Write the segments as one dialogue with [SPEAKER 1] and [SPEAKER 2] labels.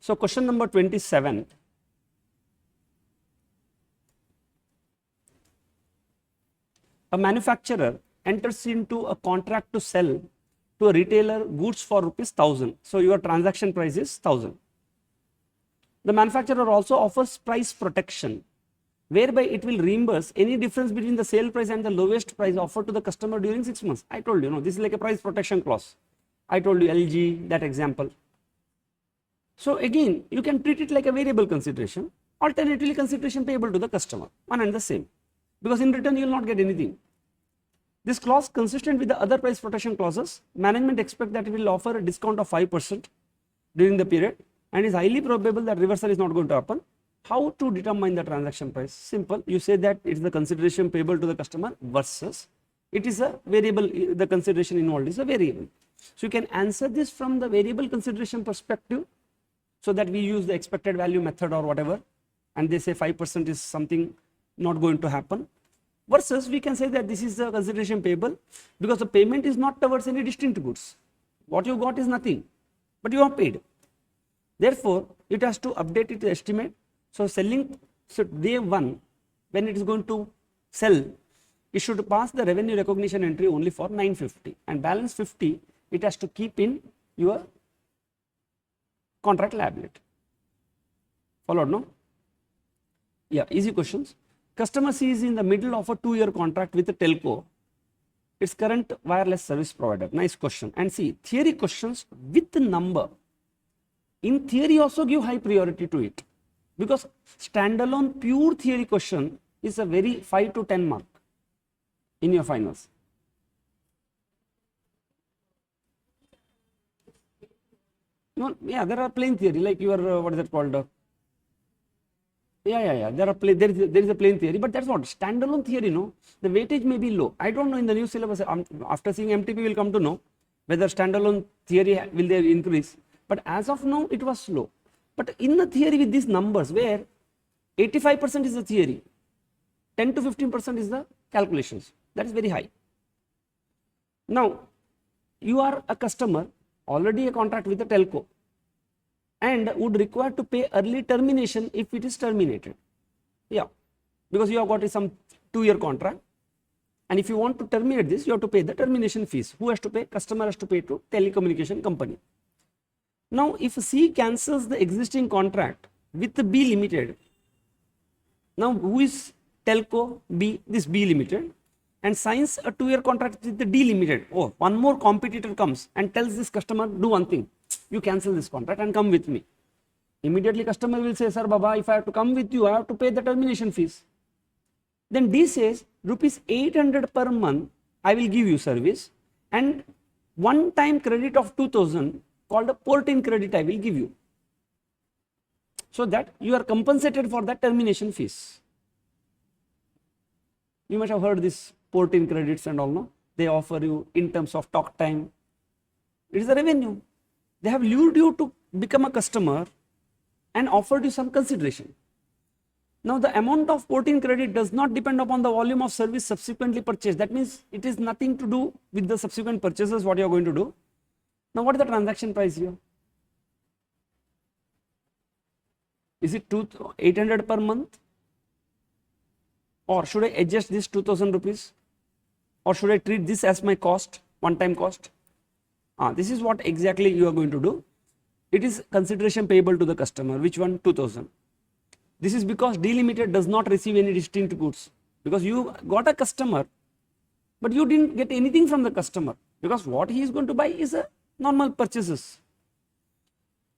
[SPEAKER 1] So question number 27. A manufacturer enters into a contract to sell to a retailer goods for ₹1,000. So your transaction price is 1,000. The manufacturer also offers price protection, whereby it will reimburse any difference between the sale price and the lowest price offered to the customer during 6 months. I told you, no, this is like a price protection clause. I told you LG, that example. So again, you can treat it like a variable consideration, alternatively consideration payable to the customer, one and the same, because in return you will not get anything. This clause consistent with the other price protection clauses, management expects that it will offer a discount of 5% during the period and is highly probable that reversal is not going to happen. How to determine the transaction price? Simple, you say that it is the consideration payable to the customer versus it is a variable, the consideration involved is a variable. So you can answer this from the variable consideration perspective, so that we use the expected value method or whatever, and they say 5% is something not going to happen, versus we can say that this is the consideration payable because the payment is not towards any distinct goods. What you got is nothing, but you have paid. Therefore, it has to update it to estimate. So selling, so day one, when it is going to sell, it should pass the revenue recognition entry only for 950, and balance 50 it has to keep in your contract liability. Followed, no? Yeah, easy questions. Customer C is in the middle of a 2-year contract with a telco, its current wireless service provider. Nice question. And see, theory questions with the number, in theory also give high priority to it, because standalone pure theory question is a very 5 to 10 mark in your finals. No, yeah, there are plain theory like your what is it called? Yeah. There is a plain theory, but that's not standalone theory. No, the weightage may be low. I don't know in the new syllabus. After seeing MTP, will come to know whether standalone theory will there increase. But as of now, it was slow. But in the theory with these numbers, where 85% is the theory, 10 to 15% is the calculations. That is very high. Now, you are a customer, already a contract with a telco, and would require to pay early termination if it is terminated. Yeah, because you have got some 2-year contract, and if you want to terminate this, you have to pay the termination fees. Who has to pay? Customer has to pay to telecommunication company. Now, if C cancels the existing contract with the B Limited, now who is telco? B, this B Limited, and signs a 2-year contract with the D Limited. Oh, one more competitor comes and tells this customer, do one thing, you cancel this contract and come with me. Immediately customer will say, sir Baba, if I have to come with you, I have to pay the termination fees. Then D says, ₹800 per month I will give you service, and one time credit of 2000 called a port-in credit I will give you, so that you are compensated for that termination fees. You must have heard this port-in credits and all, no? They offer you in terms of talk time. It is a revenue. They have lured you to become a customer and offered you some consideration. Now, the amount of port-in credit does not depend upon the volume of service subsequently purchased. That means it is nothing to do with the subsequent purchases what you are going to do. Now, what is the transaction price here? Is it 800 per month? Or should I adjust this 2000 rupees? Or should I treat this as my cost, one-time cost? This is what exactly you are going to do. It is consideration payable to the customer. Which one? 2000. This is because D Limited does not receive any distinct goods, because you got a customer, but you didn't get anything from the customer, because what he is going to buy is a normal purchases.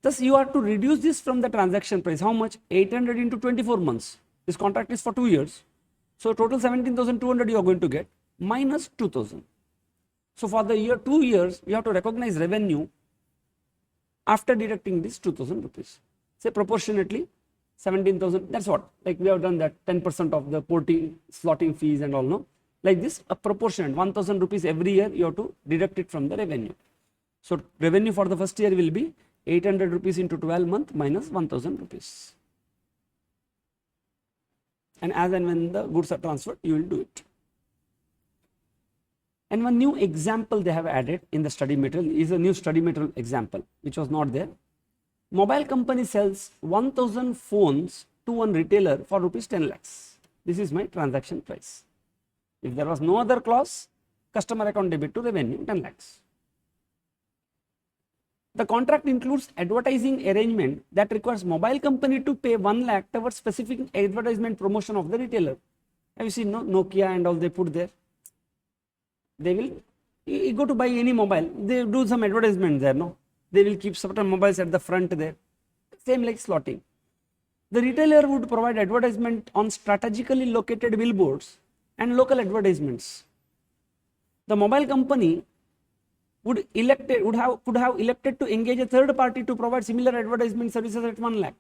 [SPEAKER 1] Thus, you are to reduce this from the transaction price. How much? 800 into 24 months. This contract is for 2 years. So, total 17,200 you are going to get minus 2000. So, for the year 2 years, you have to recognize revenue after deducting this 2000 rupees. Say proportionately 17,000. That's what, like we have done that 10% of the porting, slotting fees and all, no? Like this, a proportion, 1000 rupees every year you have to deduct it from the revenue. So, revenue for the first year will be 800 rupees into 12 month minus 1000 rupees. And as and when the goods are transferred, you will do it. And one new example they have added in the study material is a new study material example, which was not there. Mobile company sells 1000 phones to one retailer for rupees 10 lakhs. This is my transaction price. If there was no other clause, customer account debit to revenue 10 lakhs. The contract includes advertising arrangement that requires mobile company to pay 1 lakh towards specific advertisement promotion of the retailer. Have you seen Nokia and all they put there? They will, you go to buy any mobile, they do some advertisement there, no? They will keep certain mobiles at the front there. Same like slotting. The retailer would provide advertisement on strategically located billboards and local advertisements. The mobile company could have elected to engage a third party to provide similar advertisement services at 1 lakh.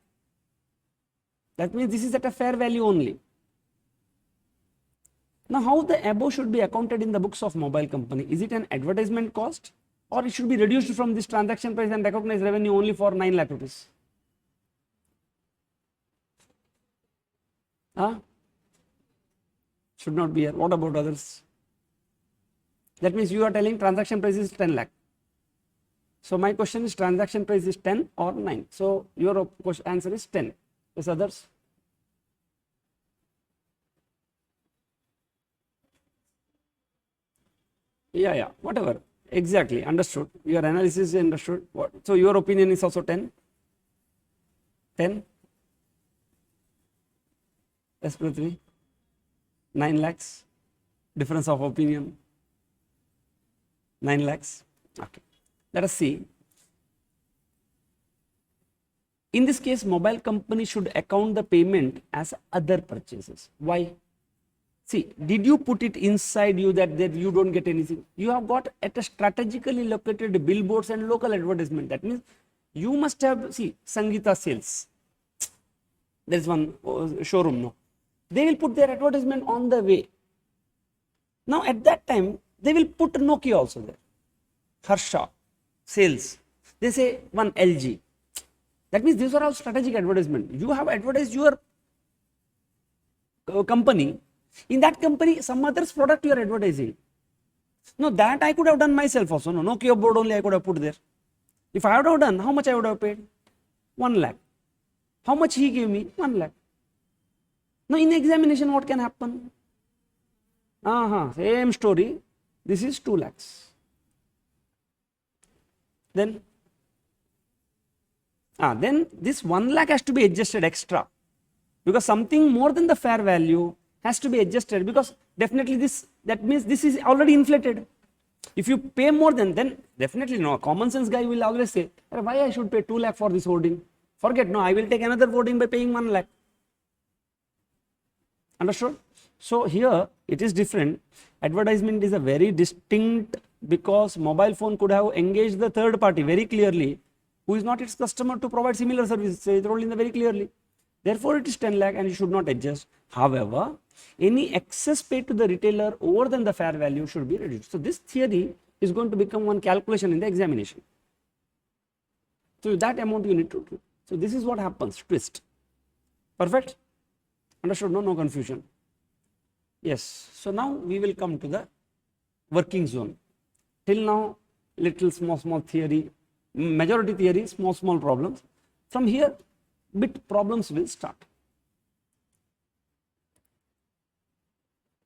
[SPEAKER 1] That means this is at a fair value only. Now, how the above should be accounted in the books of mobile company? Is it an advertisement cost, or it should be reduced from this transaction price and recognize revenue only for 9 lakh rupees? Should not be here. What about others? That means you are telling transaction price is 10 lakh. So my question is transaction price is 10 or 9. So your answer is 10. Yes, others? Yeah, whatever. Exactly, understood. Your analysis is understood. So your opinion is also 10? 10? Yes, Prithvi? 9 lakhs? Difference of opinion? 9 lakhs? Okay. Let us see. In this case, mobile company should account the payment as other purchases. Why? See, did you put it inside you that you don't get anything? You have got at a strategically located billboards and local advertisement. That means you must have, see, Sangeeta sales. There is one showroom, no? They will put their advertisement on the way. Now, at that time, they will put Nokia also there. Harsha, sales. They say one LG. That means these are all strategic advertisement. You have advertised your company. In that company, some other's product you are advertising. No, that I could have done myself also. No, Nokia board only I could have put there. If I would have done, how much I would have paid? 1 lakh. How much he gave me? 1 lakh. Now, in examination, what can happen? Same story. This is 2 lakhs. Then this 1 lakh has to be adjusted extra, because something more than the fair value has to be adjusted, because definitely that means this is already inflated. If you pay more than, then definitely no, a common sense guy will always say, why I should pay 2 lakh for this hoarding? Forget, no, I will take another hoarding by paying 1 lakh. Understood? So here it is different. Advertisement is a very distinct, because mobile phone could have engaged the third party very clearly, who is not its customer, to provide similar services. It rolled in the very clearly. Therefore, it is 10 lakh and you should not adjust. However, any excess paid to the retailer over than the fair value should be reduced. So this theory is going to become one calculation in the examination. So that amount you need to do. So this is what happens, twist. Perfect? Understood? No confusion. Yes. So now we will come to the working zone. Till now, little small theory, majority theory, small problems. From here, bit problems will start.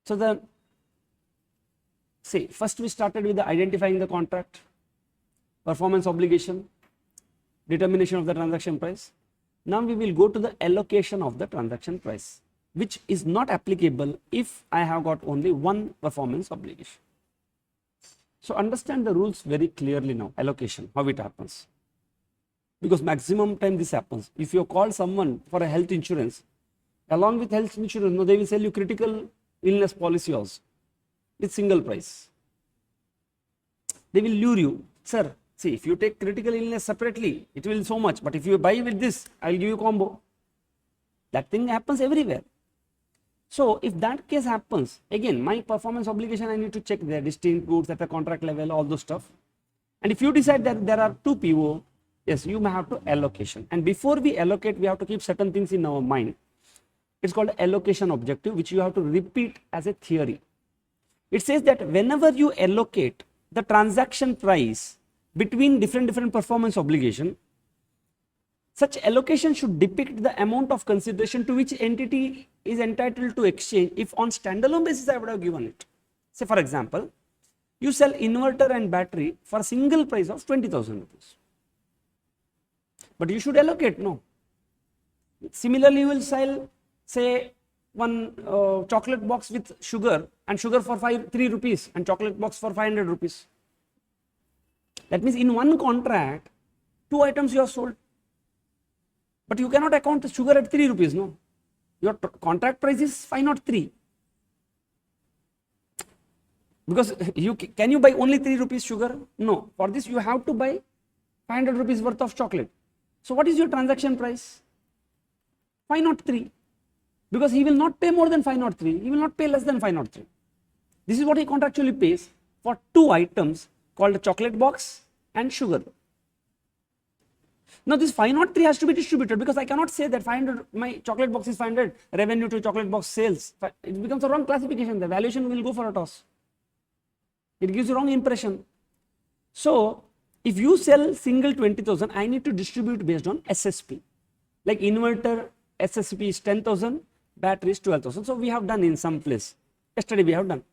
[SPEAKER 1] So first we started with the identifying the contract, performance obligation, determination of the transaction price. Now we will go to the allocation of the transaction price, which is not applicable if I have got only one performance obligation. So understand the rules very clearly now, allocation, how it happens. Because maximum time this happens. If you call someone for a health insurance, along with health insurance, no, they will sell you critical illness policy also with single price. They will lure you, sir, see, if you take critical illness separately, it will so much, but if you buy with this, I will give you combo. That thing happens everywhere. So if that case happens, again, my performance obligation, I need to check their distinct goods at the contract level, all those stuff. And if you decide that there are two PO, yes, you may have to allocation. And before we allocate, we have to keep certain things in our mind. It's called allocation objective, which you have to repeat as a theory. It says that whenever you allocate the transaction price between different performance obligation, Such allocation should depict the amount of consideration to which entity is entitled to exchange. If on standalone basis I would have given it. Say for example, you sell inverter and battery for a single price of 20,000 rupees. But you should allocate, no. Similarly, you will sell, say, one chocolate box with sugar and sugar for 3 rupees and chocolate box for 500 rupees. That means in one contract, 2 items you have sold. But you cannot account the sugar at 3 rupees, no. Your contract price is 503. Because can you buy only 3 rupees sugar? No. For this you have to buy 500 rupees worth of chocolate. So what is your transaction price? 503. Because he will not pay more than 503. He will not pay less than 503. This is what he contractually pays for 2 items called a chocolate box and sugar. Now this 503 has to be distributed, because I cannot say that 500, my chocolate box is 500, revenue to chocolate box sales. It becomes a wrong classification. The valuation will go for a toss. It gives you wrong impression. So if you sell single 20,000, I need to distribute based on SSP. Like inverter SSP is 10,000, battery is 12,000. So we have done in some place. Yesterday we have done.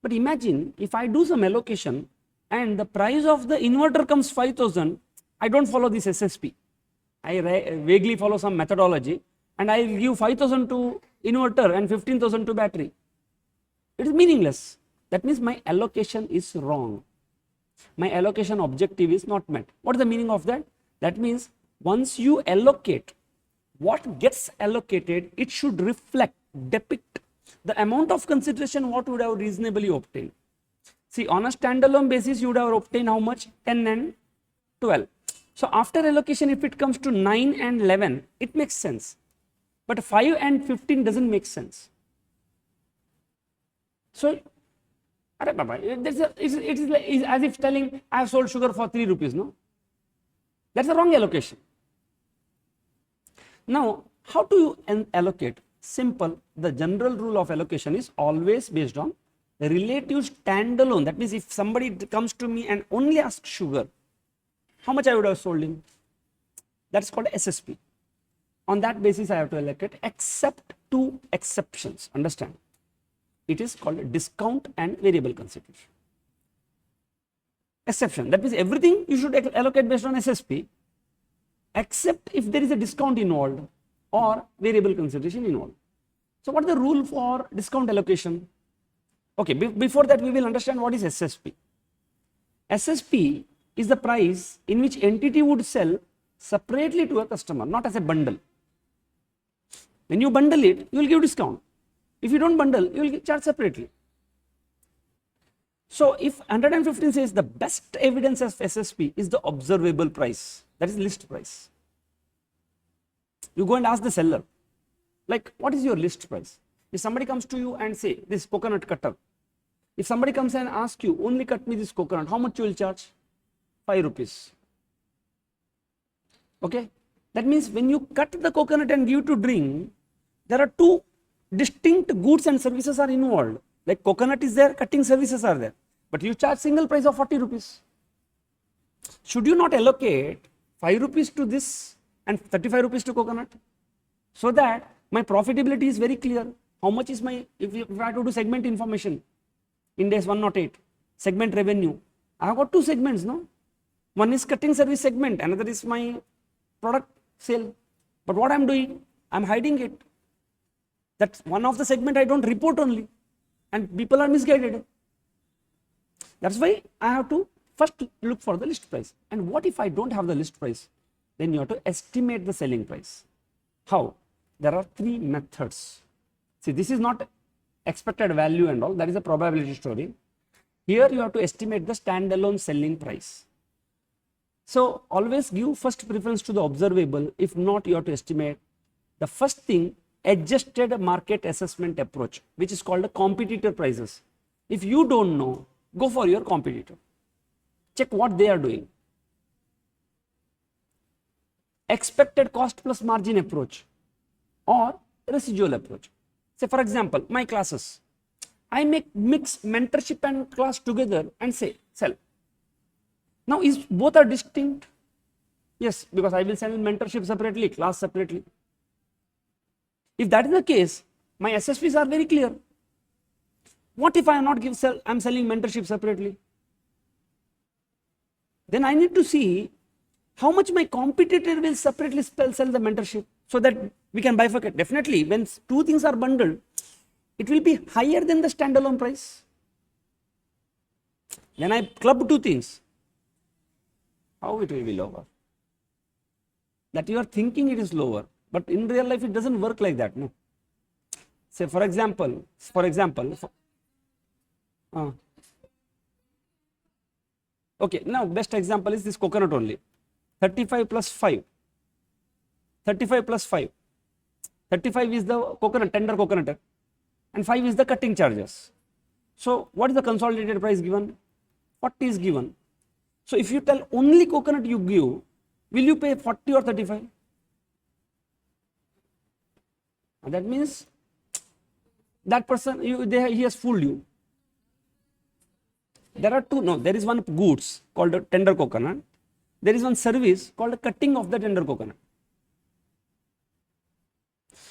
[SPEAKER 1] But imagine if I do some allocation and the price of the inverter comes 5,000, I don't follow this SSP. I vaguely follow some methodology and I give 5,000 to inverter and 15,000 to battery. It is meaningless. That means my allocation is wrong. My allocation objective is not met. What is the meaning of that? That means once you allocate, what gets allocated, it should reflect, depict the amount of consideration what would have reasonably obtained. See, on a standalone basis, you would have obtained how much? 10 and 12. So after allocation, if it comes to 9 and 11, it makes sense. But 5 and 15 doesn't make sense. So, it is as if telling I have sold sugar for 3 rupees, no? That's a wrong allocation. Now, how do you allocate? Simple. The general rule of allocation is always based on relative standalone. That means if somebody comes to me and only asks sugar, how much I would have sold him? That's called SSP. On that basis, I have to allocate, except 2 exceptions. Understand? It is called discount and variable consideration. Exception. That means everything you should allocate based on SSP, except if there is a discount involved or variable consideration involved. So what is the rule for discount allocation? Okay, before that we will understand what is SSP. SSP is the price in which entity would sell separately to a customer, not as a bundle. When you bundle it, you will give discount. If you don't bundle, you will charge separately. So if 115 says the best evidence of SSP is the observable price, that is list price. You go and ask the seller, like, what is your list price? If somebody comes to you and say, this coconut cutter, if somebody comes and asks you, only cut me this coconut, how much you will charge? 5 rupees. Okay, that means when you cut the coconut and give to drink, there are 2 distinct goods and services are involved. Like coconut is there, cutting services are there, but you charge single price of 40 rupees. Should you not allocate 5 rupees to this and 35 rupees to coconut, so that my profitability is very clear? How much is my, if I have to do segment information, Ind AS 108, segment revenue, I have got 2 segments, no? One is cutting service segment, another is my product sale. But what I am doing, I am hiding it. That's one of the segment I don't report only, and people are misguided. That's why I have to first look for the list price. And what if I don't have the list price? Then you have to estimate the selling price. How? There are 3 methods. See, this is not expected value and all, that is a probability story. Here you have to estimate the standalone selling price. So always give first preference to the observable. If not, you have to estimate. The first thing, adjusted market assessment approach, which is called a competitor prices. If you don't know, go for your competitor. Check what they are doing. Expected cost plus margin approach or residual approach. Say for example, my classes, I mix mentorship and class together and say sell. Now both are distinct. Yes, because I will sell mentorship separately, class separately. If that is the case, my SSPs are very clear. What if I am not I'm selling mentorship separately? Then I need to see how much my competitor will separately sell the mentorship so that we can bifurcate. Definitely, when two things are bundled, it will be higher than the standalone price. When I club two things, how it will be lower? That you are thinking it is lower, but in real life it doesn't work like that. No. Say for example, okay, now best example is this coconut only. 35 plus 5. 35 plus 5. 35 is the coconut, tender coconut, and 5 is the cutting charges. So what is the consolidated price given? 40 is given. So if you tell only coconut you give, will you pay 40 or 35? And that means that person, he has fooled you. There are two, no, there is one goods called a tender coconut. There is one service called a cutting of the tender coconut.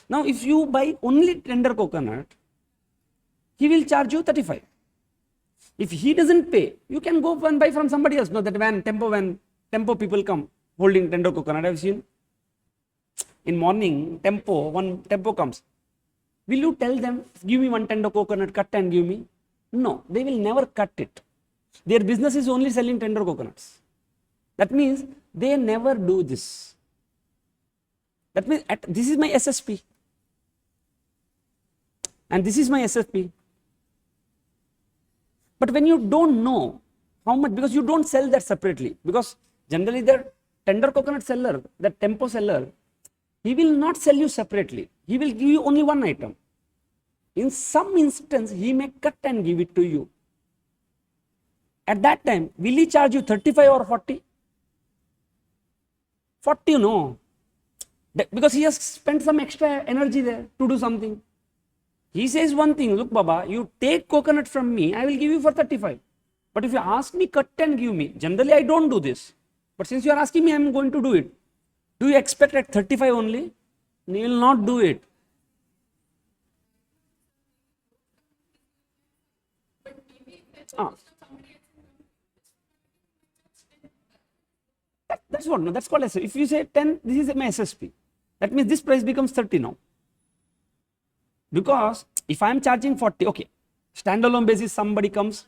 [SPEAKER 1] Now, if you buy only tender coconut, he will charge you 35. If he doesn't pay, you can go and buy from somebody else. No, that when tempo people come holding tender coconut, I have seen. In morning, one tempo comes. Will you tell them, give me one tender coconut, cut and give me? No, they will never cut it. Their business is only selling tender coconuts. That means they never do this. That means this is my SSP. And this is my SSP. But when you don't know how much, because you don't sell that separately, because generally the tender coconut seller, the tempo seller, he will not sell you separately. He will give you only one item. In some instance, he may cut and give it to you. At that time, will he charge you 35 or 40? 40, no. Because he has spent some extra energy there to do something. He says one thing, look Baba, you take coconut from me, I will give you for 35. But if you ask me, cut and give me, generally I don't do this. But since you are asking me, I am going to do it. Do you expect at 35 only? You will not do it. That's what, no, that's called SSP. If you say 10, this is my SSP. That means this price becomes 30 now. Because if I am charging 40, okay, standalone basis somebody comes,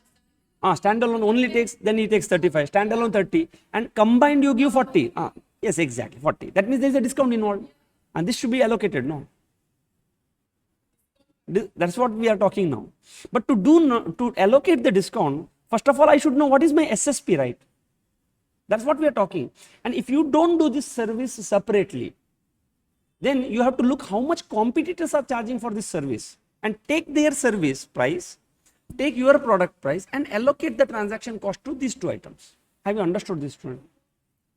[SPEAKER 1] standalone only takes, then he takes 35, standalone 30, and combined you give 40. Yes, exactly, 40. That means there is a discount involved, and this should be allocated, no? That's what we are talking now. But to allocate the discount, first of all, I should know what is my SSP, right? That's what we are talking. And if you don't do this service separately, then you have to look how much competitors are charging for this service and take their service price, take your product price and allocate the transaction cost to these two items. Have you understood this, student?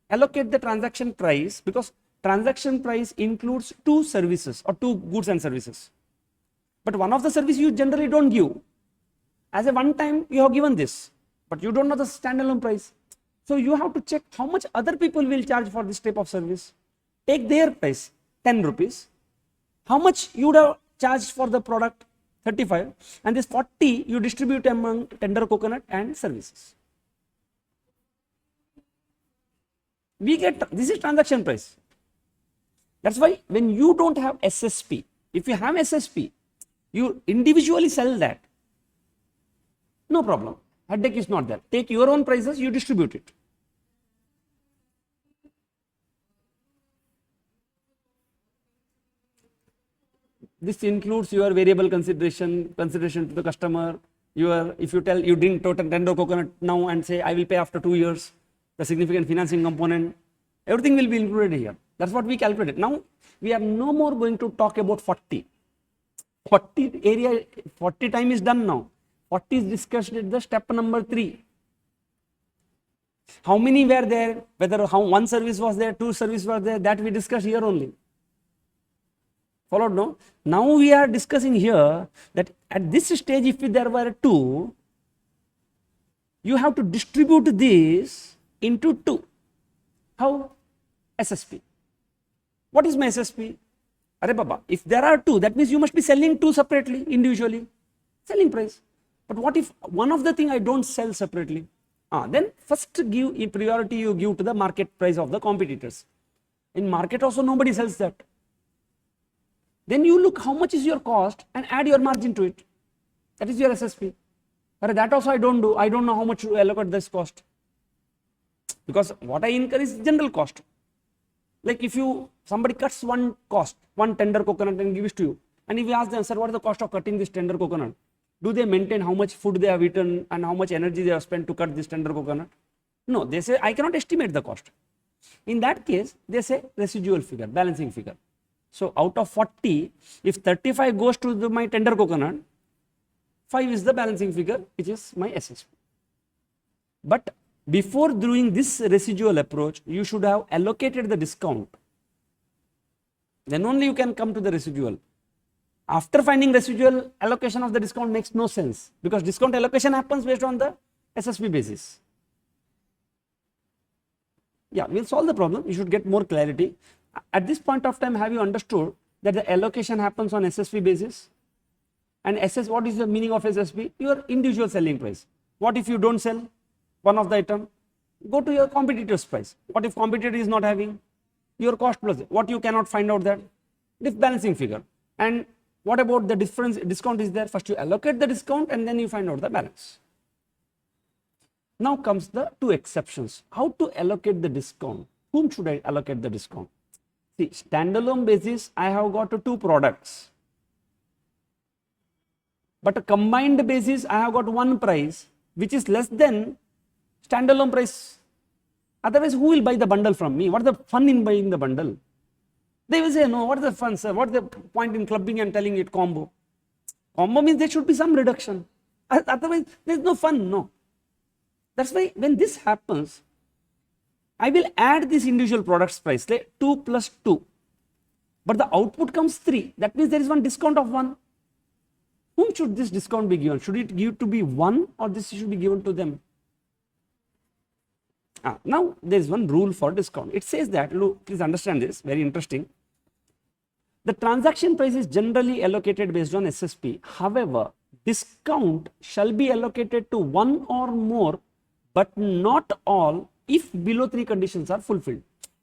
[SPEAKER 1] Allocate the transaction price, because transaction price includes two services or two goods and services. But one of the service you generally don't give. As a one time you have given this, but you don't know the standalone price. So you have to check how much other people will charge for this type of service. Take their price, 10 rupees. How much you would have charged for the product? 35. And this 40 you distribute among tender coconut and services. We get, this is transaction price. That's why when you don't have SSP, if you have SSP, you individually sell that. No problem. Headache is not there. Take your own prices, you distribute it. This includes your variable consideration to the customer. If you tell you didn't tender coconut now and say I will pay after 2 years, the significant financing component, everything will be included here. That's what we calculated. Now we are no more going to talk about 40. 40 time is done now. 40 is discussed at the step number 3. How many were there, whether one service was there, 2 services were there, that we discussed here only. Followed, no? Now we are discussing here that at this stage, if there were 2, you have to distribute this into 2. How? SSP. What is my SSP? Arre Baba, if there are two, that means you must be selling two separately, individually. Selling price. But what if one of the thing I don't sell separately? Then first give a priority you give to the market price of the competitors. In market also nobody sells that. Then you look how much is your cost and add your margin to it. That is your SSP. That also I don't do. I don't know how much to allocate this cost. Because what I incur is general cost. Like if somebody cuts one tender coconut and gives to you, and if you ask them, sir, what is the cost of cutting this tender coconut? Do they maintain how much food they have eaten and how much energy they have spent to cut this tender coconut? No, they say, I cannot estimate the cost. In that case, they say residual figure, balancing figure. So out of 40, if 35 goes to my tender coconut, 5 is the balancing figure, which is my SSP. But before doing this residual approach, you should have allocated the discount. Then only you can come to the residual. After finding residual, allocation of the discount makes no sense, because discount allocation happens based on the SSP basis. Yeah, we'll solve the problem. You should get more clarity. At this point of time, have you understood that the allocation happens on SSP basis? And what is the meaning of SSP? Your individual selling price. What if you don't sell one of the item? Go to your competitor's price. What if competitor is not having? Your cost plus. What you cannot find out that? This balancing figure. And what about the difference? Discount is there. First you allocate the discount and then you find out the balance. Now comes the two exceptions. How to allocate the discount? Whom should I allocate the discount? See, standalone basis, I have got two products. But a combined basis, I have got one price which is less than standalone price. Otherwise, who will buy the bundle from me? What is the fun in buying the bundle? They will say, no, what is the fun, sir? What is the point in clubbing and telling it combo? Combo means there should be some reduction. Otherwise, there is no fun, no. That's why when this happens, I will add this individual product's price, like 2 plus 2. But the output comes 3. That means there is one discount of 1. Whom should this discount be given? Should it give to be 1 or this should be given to them? Now there is one rule for discount. It says that, look, please understand this, very interesting. The transaction price is generally allocated based on SSP. However, discount shall be allocated to one or more, but not all, if below 3 conditions are fulfilled.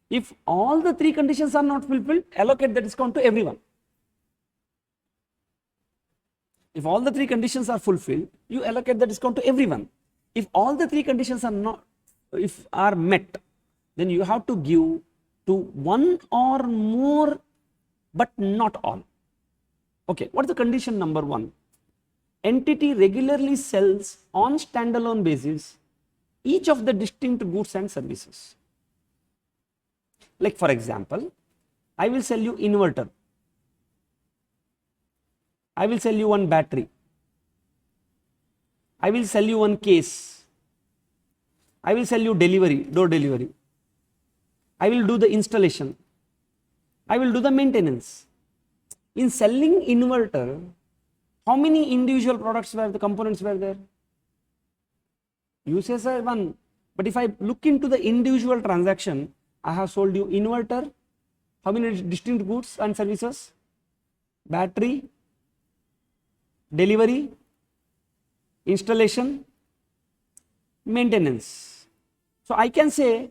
[SPEAKER 1] If all the 3 conditions are not fulfilled, allocate the discount to everyone. If all the 3 conditions are fulfilled, you allocate the discount to everyone. If all the 3 conditions are met, then you have to give to one or more, but not all. Okay, what is the condition number 1? Entity regularly sells on standalone basis each of the distinct goods and services. Like for example, I will sell you inverter. I will sell you one battery. I will sell you one case. I will sell you delivery, door delivery. I will do the installation. I will do the maintenance. In selling inverter, how many individual products were the components were there? You say, sir, 1. But if I look into the individual transaction, I have sold you inverter. How many distinct goods and services? Battery, delivery, installation, maintenance. So I can say,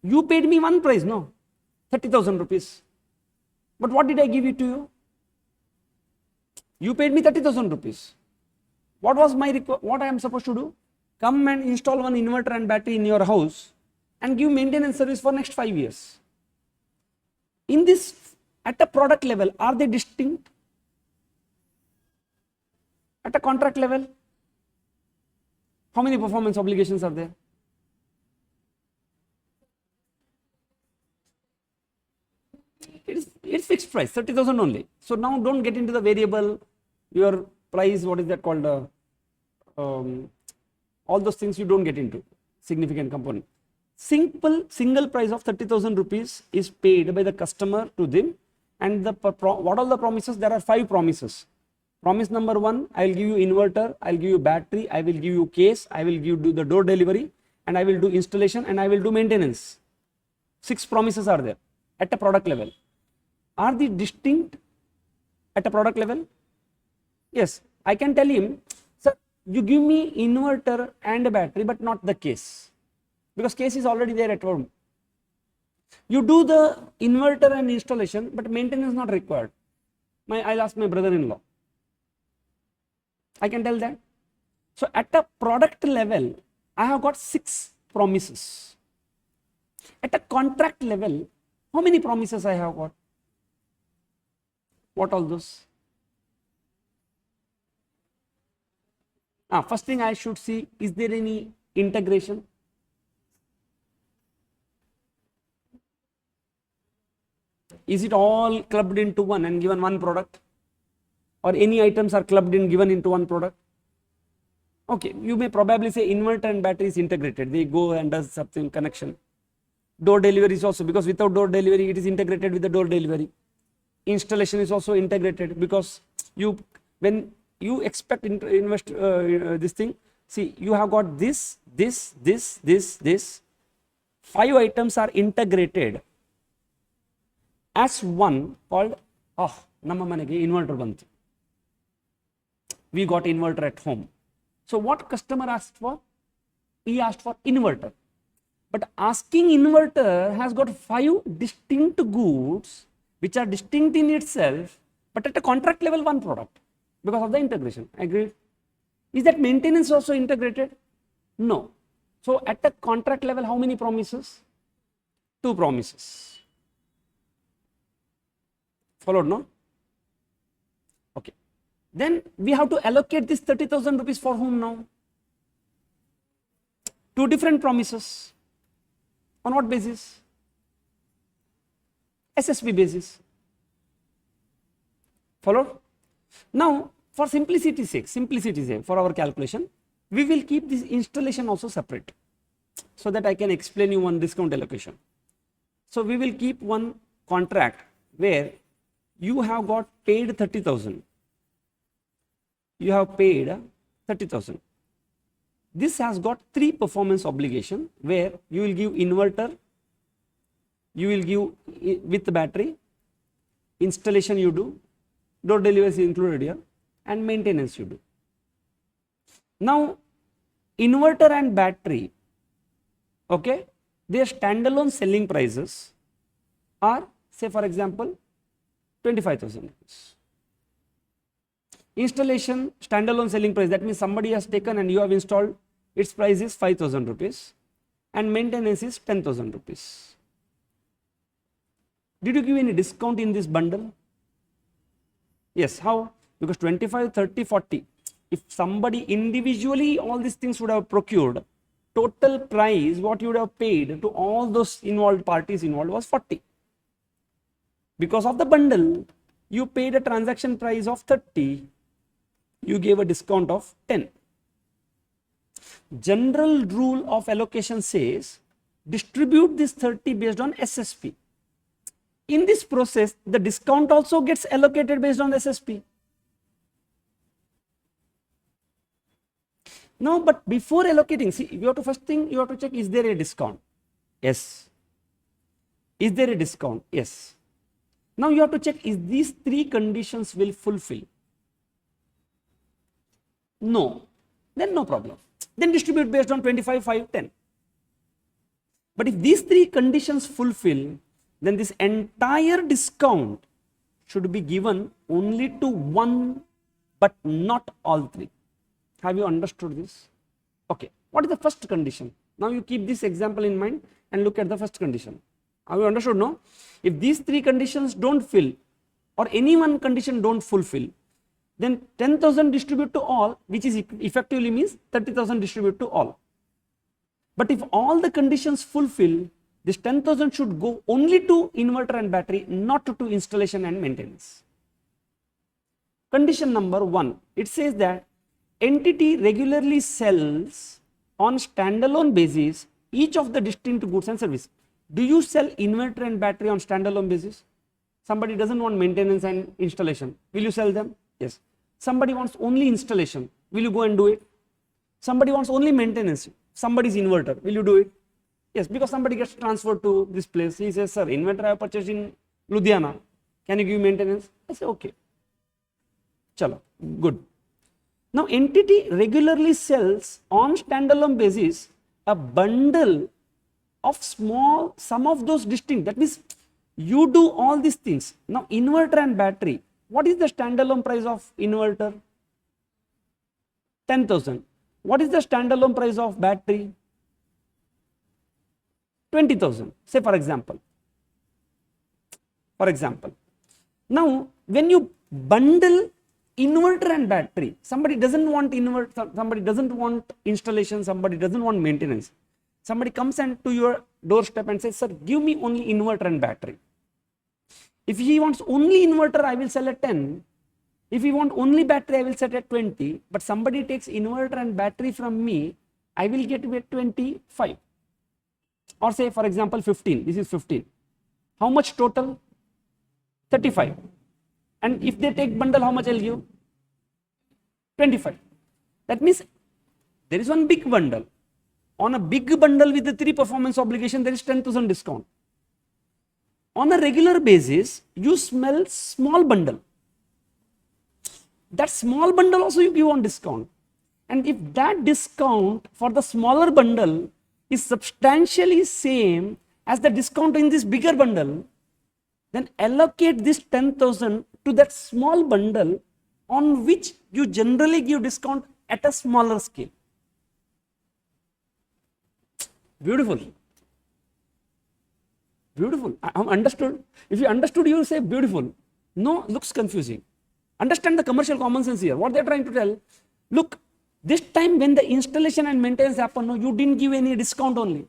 [SPEAKER 1] you paid me one price, no? 30,000 rupees. But what did I give it to you? You paid me 30,000 rupees. What was what I am supposed to do? Come and install one inverter and battery in your house and give maintenance service for next 5 years. In this, at a product level, are they distinct? At a contract level, how many performance obligations are there? It's fixed price, 30,000 only. So now don't get into the variable, your price, what is that called? All those things you don't get into, significant component. Single price of 30,000 rupees is paid by the customer to them. And what are the promises? There are 5 promises. Promise number 1, I will give you inverter, I will give you battery, I will give you case, I will do the door delivery, and I will do installation, and I will do maintenance. 6 promises are there at a product level. Are they distinct at a product level? Yes, I can tell him, sir, you give me inverter and a battery, but not the case, because case is already there at home. You do the inverter and installation, but maintenance not required. I'll ask my brother-in-law. I can tell that. So at a product level, I have got 6 promises. At a contract level, how many promises I have got? What all those? First thing I should see, is there any integration? Is it all clubbed into one and given one product? Or any items are clubbed in given into one product? Okay, you may probably say inverter and battery is integrated. They go and does something connection. Door delivery is also, because without door delivery, it is integrated with the door delivery. Installation is also integrated, because when you expect invest this thing, see, you have got this. 5 items are integrated as one called, nama manage inverter bantu. We got inverter at home. So what customer asked for? He asked for inverter. But asking inverter has got 5 distinct goods which are distinct in itself, but at a contract level one product, because of the integration. Agreed? Is that maintenance also integrated? No. So at a contract level, how many promises? 2 promises. Followed, no? Okay. Then we have to allocate this 30,000 rupees for whom now? 2 different promises. On what basis? SSP basis. Followed? Now, for simplicity's sake, for our calculation, we will keep this installation also separate, so that I can explain you one discount allocation. So we will keep one contract where you have got paid 30,000. You have paid 30,000. This has got 3 performance obligation, where you will give inverter, you will give with the battery, installation you do, door delivery is included here, and maintenance you do. Now, inverter and battery, okay, their standalone selling prices are, say for example, 25,000 rupees. Installation standalone selling price, that means somebody has taken and you have installed, its price is 5,000 rupees, and maintenance is 10,000 rupees. Did you give any discount in this bundle? Yes, how? Because 25, 30, 40. If somebody individually all these things would have procured, total price what you would have paid to all those parties involved was 40. Because of the bundle, you paid a transaction price of 30, you gave a discount of 10. General rule of allocation says, distribute this 30 based on SSP. In this process, the discount also gets allocated based on SSP. Now, but before allocating, see, you have to first thing you have to check, is there a discount? Yes. Is there a discount? Yes. Now you have to check, is these 3 conditions will fulfill? No. Then no problem. Then distribute based on 25, 5, 10. But if these 3 conditions fulfill, then this entire discount should be given only to one, but not all 3. Have you understood this? Okay. What is the first condition? Now you keep this example in mind and look at the first condition. Have you understood? No? If these 3 conditions don't fill, or any one condition don't fulfill, then 10,000 distribute to all, which is effectively means 30,000 distribute to all. But if all the conditions fulfill, this 10,000 should go only to inverter and battery, not to installation and maintenance. Condition number 1, it says that entity regularly sells on standalone basis each of the distinct goods and services. Do you sell inverter and battery on standalone basis? Somebody doesn't want maintenance and installation. Will you sell them? Yes. Somebody wants only installation. Will you go and do it? Somebody wants only maintenance. Somebody's inverter. Will you do it? Yes, because somebody gets transferred to this place. He says, sir, inverter I have purchased in Ludhiana. Can you give maintenance? I say, okay. Chalo, good. Now, entity regularly sells on standalone basis a bundle of small, some of those distinct. That means you do all these things. Now, inverter and battery. What is the standalone price of inverter? 10,000. What is the standalone price of battery? 20,000. Say for example. Now, when you bundle inverter and battery, somebody doesn't want inverter, somebody doesn't want installation, somebody doesn't want maintenance. Somebody comes and to your doorstep and says, sir, give me only inverter and battery. If he wants only inverter, I will sell at 10. If he wants only battery, I will sell at 20. But somebody takes inverter and battery from me, I will get at 25. Or say for example 15. This is 15. How much total? 35. And if they take bundle, how much I'll give? 25. That means there is one big bundle. On a big bundle with the 3 performance obligation, there is 10,000 discount. On a regular basis, you smell small bundle. That small bundle also you give on discount. And if that discount for the smaller bundle is substantially same as the discount in this bigger bundle, then allocate this 10,000 to that small bundle on which you generally give discount at a smaller scale. Beautiful. Beautiful. I understood. If you understood, you will say beautiful. No, looks confusing. Understand the commercial common sense here. What they are trying to tell, look, this time when the installation and maintenance happen, no, you didn't give any discount only.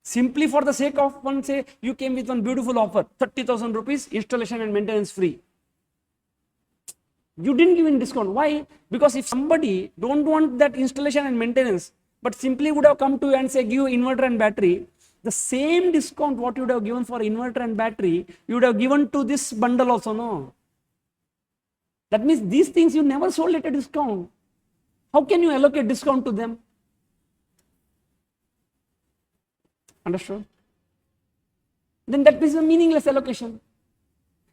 [SPEAKER 1] Simply for the sake of one, say you came with one beautiful offer, 30,000 rupees, installation and maintenance free. You didn't give any discount. Why? Because if somebody don't want that installation and maintenance, but simply would have come to you and say give inverter and battery, the same discount what you would have given for inverter and battery, you would have given to this bundle also, no? That means these things you never sold at a discount. How can you allocate discount to them? Understood? Then that is a meaningless allocation.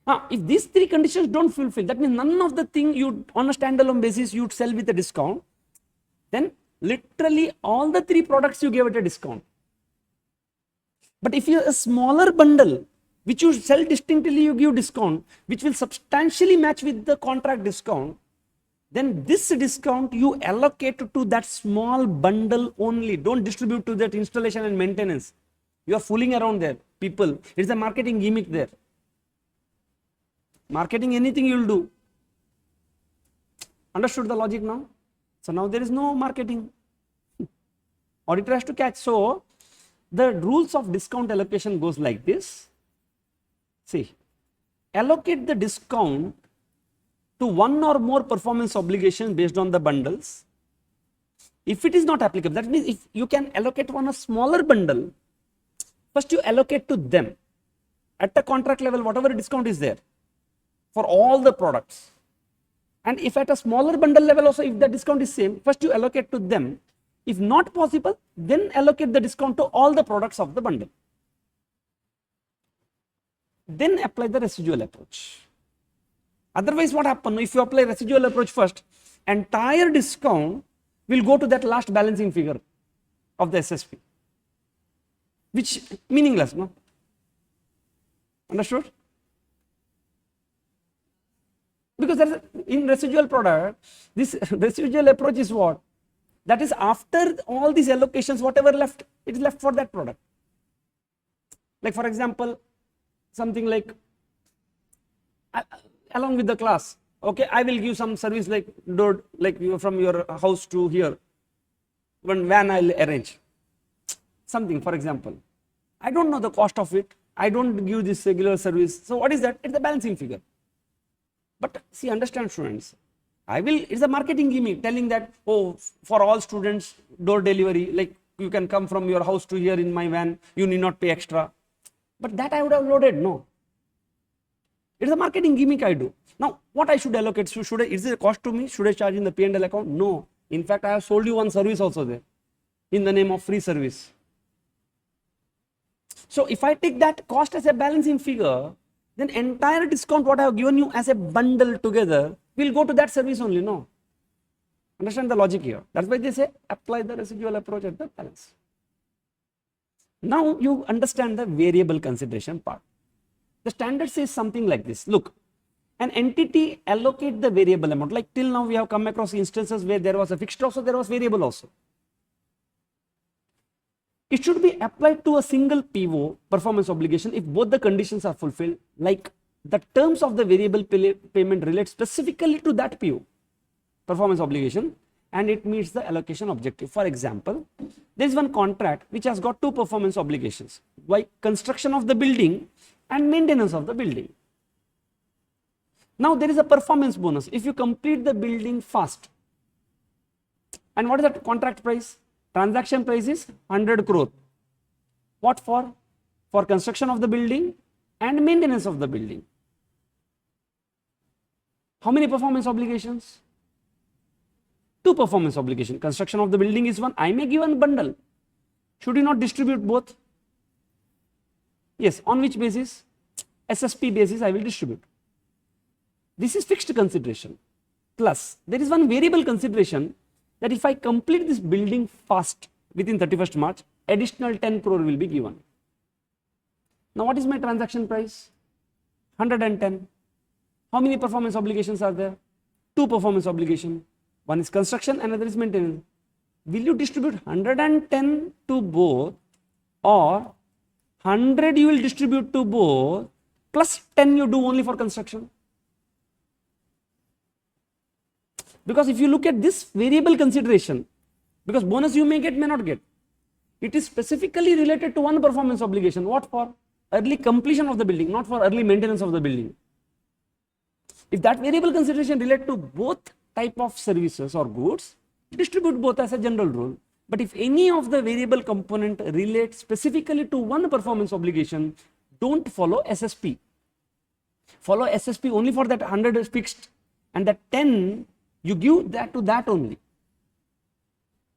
[SPEAKER 1] If these 3 conditions don't fulfill, that means none of the thing you on a standalone basis you sell with a discount, then literally all the 3 products you gave at a discount. But if you have a smaller bundle which you sell distinctly, you give discount, which will substantially match with the contract discount, then this discount you allocate to that small bundle only. Don't distribute to that installation and maintenance. You are fooling around there, people. It's a marketing gimmick there. Marketing, anything you will do. Understood the logic now? So now there is no marketing. Auditor has to catch. So the rules of discount allocation goes like this. See, allocate the discount to one or more performance obligations based on the bundles. If it is not applicable, that means if you can allocate on a smaller bundle, first you allocate to them at the contract level, whatever discount is there for all the products. And if at a smaller bundle level also, if the discount is same, first you allocate to them. If not possible, then allocate the discount to all the products of the bundle. Then apply the residual approach. Otherwise, what happens if you apply residual approach first, entire discount will go to that last balancing figure of the SSP, which meaningless, no? Understood? Because there is in residual product, this residual approach is what? That is after all these allocations, whatever left, it is left for that product. Like for example, something like along with the class, okay, I will give some service like door, like from your house to here, one van I will arrange. Something, for example, I don't know the cost of it. I don't give this regular service. So what is that? It's the balancing figure. But see, understand students, it's a marketing gimmick telling that, oh, for all students, door delivery, like you can come from your house to here in my van, you need not pay extra. But that I would have loaded, no. It's a marketing gimmick I do. Now, what I should allocate? So is it a cost to me? Should I charge in the P&L account? No. In fact, I have sold you one service also there in the name of free service. So if I take that cost as a balancing figure, then entire discount what I have given you as a bundle together will go to that service only, no? Understand the logic here. That's why they say apply the residual approach at the balance. Now you understand the variable consideration part. The standard says something like this. Look, an entity allocate the variable amount. Like till now we have come across instances where there was a fixed also, there was variable also. It should be applied to a single PO, performance obligation, if both the conditions are fulfilled, like the terms of the variable payment relate specifically to that PO, performance obligation, and it meets the allocation objective. For example, there is one contract which has got two performance obligations, like construction of the building and maintenance of the building. Now there is a performance bonus if you complete the building fast. And what is that contract price? Transaction price is 100 crore. What for? For construction of the building and maintenance of the building. How many performance obligations? Two performance obligations. Construction of the building is one. I may give one bundle. Should you not distribute both? Yes. On which basis? SSP basis I will distribute. This is fixed consideration. Plus, there is one variable consideration that if I complete this building fast within 31st March, additional 10 crore will be given. Now, what is my transaction price? 110. How many performance obligations are there? Two performance obligations. One is construction, another is maintenance. Will you distribute 110 to both, or 100 you will distribute to both, plus 10 you do only for construction? Because if you look at this variable consideration, because bonus you may get, may not get, it is specifically related to one performance obligation. What for? Early completion of the building, not for early maintenance of the building. If that variable consideration relate to both type of services or goods, distribute both as a general rule. But if any of the variable component relates specifically to one performance obligation, don't follow SSP. Follow SSP only for that 100 is fixed, and that 10 you give that to that only.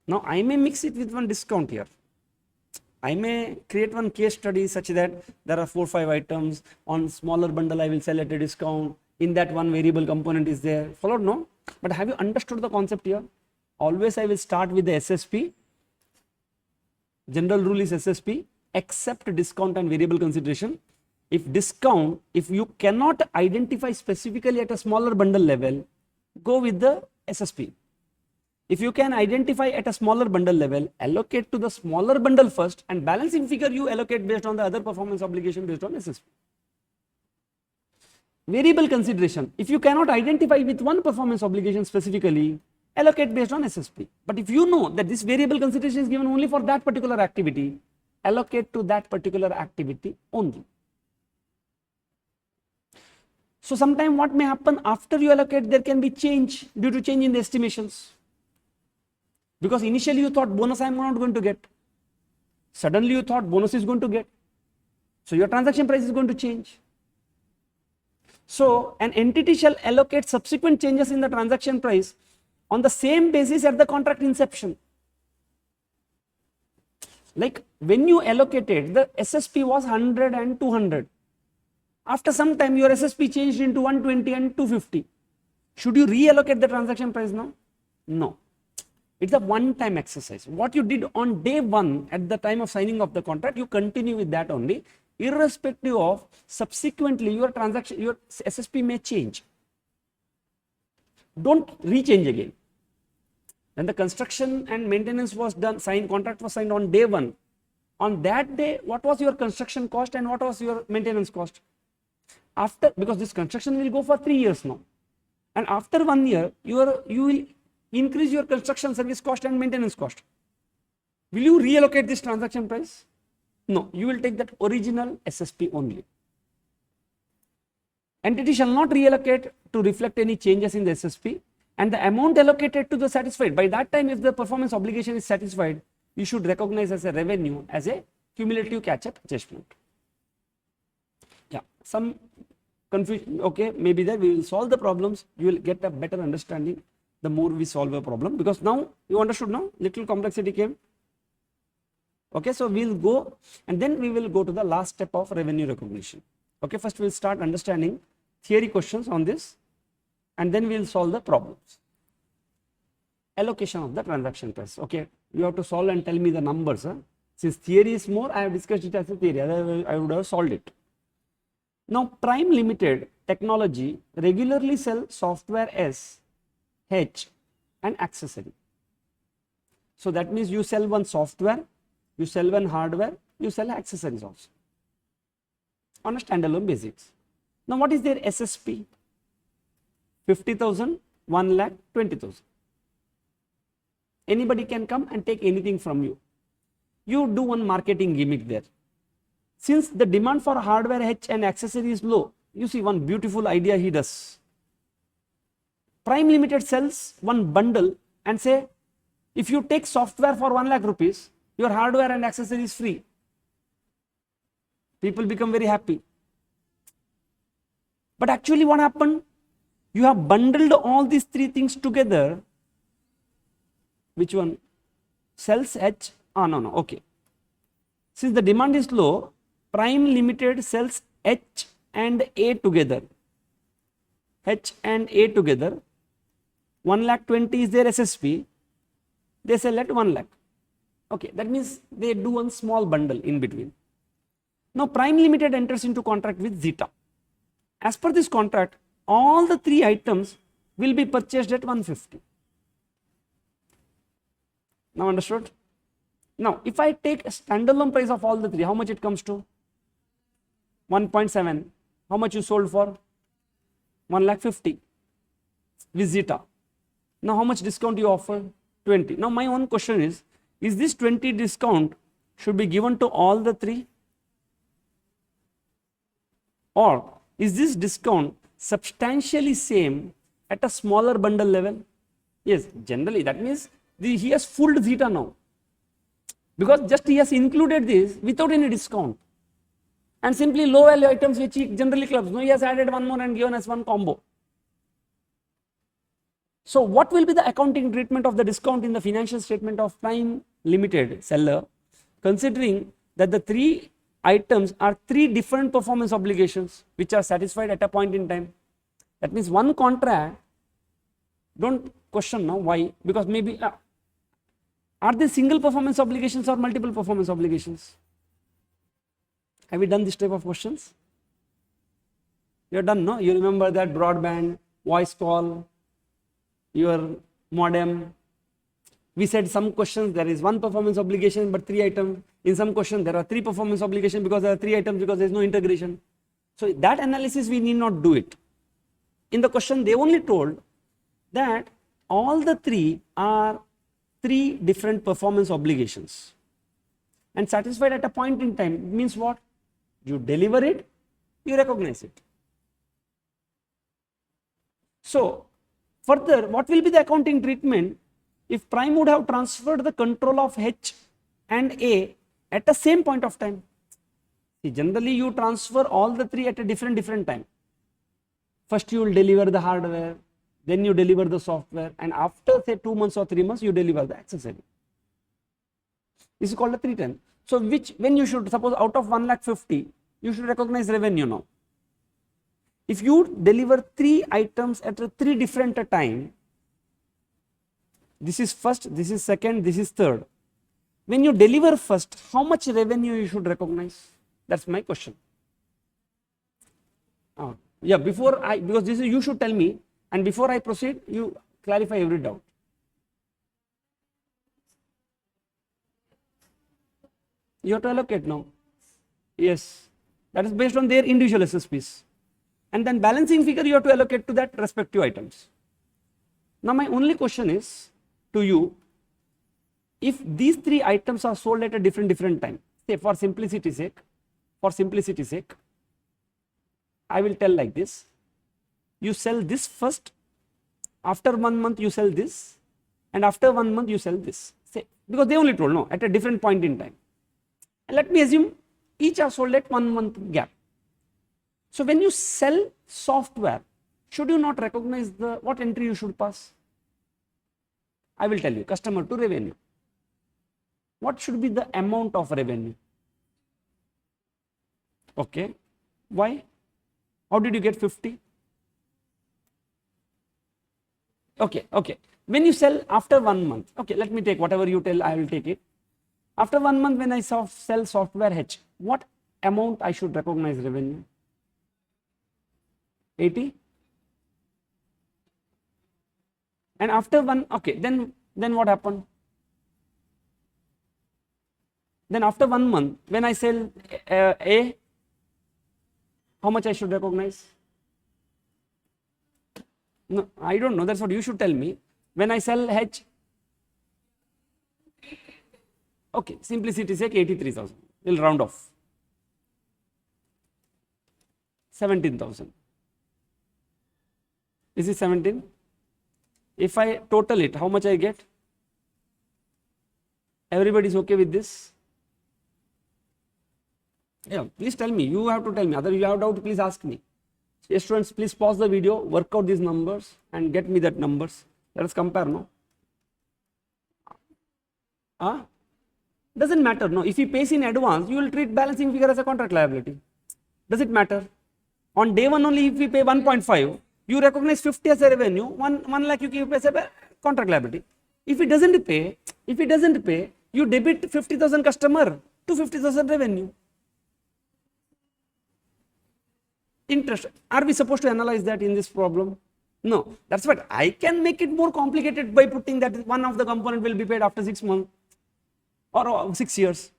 [SPEAKER 1] Now I may mix it with one discount here. I may create one case study such that there are 4 or 5 items on smaller bundle I will sell at a discount. In that one variable component is there. Followed? No? But have you understood the concept here? Always I will start with the SSP. General rule is SSP except discount and variable consideration. If discount, if you cannot identify specifically at a smaller bundle level, go with the SSP. If you can identify at a smaller bundle level, allocate to the smaller bundle first, and balancing figure you allocate based on the other performance obligation based on SSP. Variable consideration, if you cannot identify with one performance obligation specifically, allocate based on SSP. But if you know that this variable consideration is given only for that particular activity, allocate to that particular activity only. So sometime what may happen after you allocate, there can be change due to change in the estimations. Because initially you thought bonus I am not going to get. Suddenly you thought bonus is going to get. So your transaction price is going to change. So an entity shall allocate subsequent changes in the transaction price on the same basis at the contract inception. Like when you allocated, the SSP was 100 and 200. After some time your SSP changed into 120 and 250. Should you reallocate the transaction price now? No. It's a one-time exercise. What you did on day one at the time of signing of the contract, you continue with that only, irrespective of subsequently your transaction, your SSP may change. Don't rechange again. When the construction and maintenance was done, contract was signed on day one. On that day, what was your construction cost and what was your maintenance cost? After, because this construction will go for 3 years now, and after 1 year, you will increase your construction service cost and maintenance cost. Will you reallocate this transaction price? No, you will take that original SSP only. Entity shall not reallocate to reflect any changes in the SSP, and the amount allocated to the satisfied. By that time, if the performance obligation is satisfied, you should recognize as a revenue as a cumulative catch-up adjustment. Yeah, some confusion, okay, maybe that we will solve the problems, you will get a better understanding the more we solve a problem, because now you understood now, little complexity came. Okay, so we'll go and then we will go to the last step of revenue recognition. Okay, first we'll start understanding theory questions on this and then we'll solve the problems. Allocation of the transaction price. Okay, you have to solve and tell me the numbers. Huh? Since theory is more, I have discussed it as a theory, otherwise I would have solved it. Now, Prime Limited Technology regularly sell software as H and accessory. So that means you sell one software, you sell one hardware, you sell accessories also on a standalone basis. Now, what is their SSP? 50,000, 1 lakh, 20,000. Anybody can come and take anything from you. You do one marketing gimmick there. Since the demand for hardware H and accessory is low, you see one beautiful idea he does. Prime Limited sells one bundle and say, if you take software for 1 lakh rupees, your hardware and accessory is free. People become very happy. But actually what happened? You have bundled all these three things together. Which one? Sells H? No, okay. Since the demand is low, Prime Limited sells H and A together. H and A together. 1 lakh 20 is their SSP. They sell at 1 lakh. Okay, that means they do one small bundle in between. Now, Prime Limited enters into contract with Zeta. As per this contract, all the three items will be purchased at 150. Now understood? Now, if I take a standalone price of all the three, how much it comes to? 1.7. How much you sold for? 1 lakh 50 with Zeta. Now, how much discount you offer? 20. Now, my one question is this 20 discount should be given to all the three? Or is this discount substantially same at a smaller bundle level? Yes, generally that means he has fooled Zeta now. Because just he has included this without any discount. And simply low value items which he generally clubs. No, he has added one more and given us one combo. So what will be the accounting treatment of the discount in the financial statement of Prime Limited seller, considering that the three items are three different performance obligations which are satisfied at a point in time? That means one contract, don't question now why, because maybe are they single performance obligations or multiple performance obligations? Have you done this type of questions? You are done, no? You remember that broadband, voice call, your modem. We said some questions there is one performance obligation but three items. In some questions there are three performance obligations because there are three items because there is no integration. So that analysis we need not do it. In the question they only told that all the three are three different performance obligations and satisfied at a point in time. Means what? You deliver it, you recognize it. So further, what will be the accounting treatment if Prime would have transferred the control of H and A at the same point of time? See, generally you transfer all the three at a different time. First you will deliver the hardware, then you deliver the software, and after say 2 months or 3 months you deliver the accessory. This is called a 310. So when you should, suppose out of 1 lakh 50, you should recognize revenue now. If you deliver three items at a three different time, this is first, this is second, this is third. When you deliver first, how much revenue you should recognize? That's my question. Yeah, because this is, you should tell me, and before I proceed, you clarify every doubt. You have to allocate now. Yes, that is based on their individual SSPs. And then balancing figure you have to allocate to that respective items. Now my only question is to you, if these three items are sold at a different time, say for simplicity sake, I will tell like this: you sell this first, after 1 month you sell this, and after 1 month you sell this. Say, because they only told no at a different point in time. And let me assume each are sold at 1 month gap. So when you sell software, should you not recognize what entry you should pass? I will tell you, customer to revenue. What should be the amount of revenue? Okay. Why? How did you get 50? Okay, okay. When you sell after 1 month, okay, let me take whatever you tell, I will take it. After 1 month, when I sell software H, what amount I should recognize revenue? 80? And after okay, then what happened? Then after 1 month, when I sell A, how much I should recognize? No, I don't know. That's what you should tell me. When I sell H, okay, simplicity sake, 83,000. We'll round off. 17,000. Is it 17? If I total it, how much I get? Everybody is okay with this? Yeah, please tell me. You have to tell me. Other you have doubt, please ask me. Yes, students, please pause the video, work out these numbers and get me that numbers. Let us compare, no? Doesn't matter, no? If he pays in advance, you will treat balancing figure as a contract liability. Does it matter? On day one only, if we pay 1.5, you recognize 50 as a revenue, 1 lakh you keep as a contract liability. If he doesn't pay, you debit 50,000 customer to 50,000 revenue. Interest. Are we supposed to analyze that in this problem? No. That's what I can make it more complicated by putting that one of the component will be paid after 6 months or 6 years.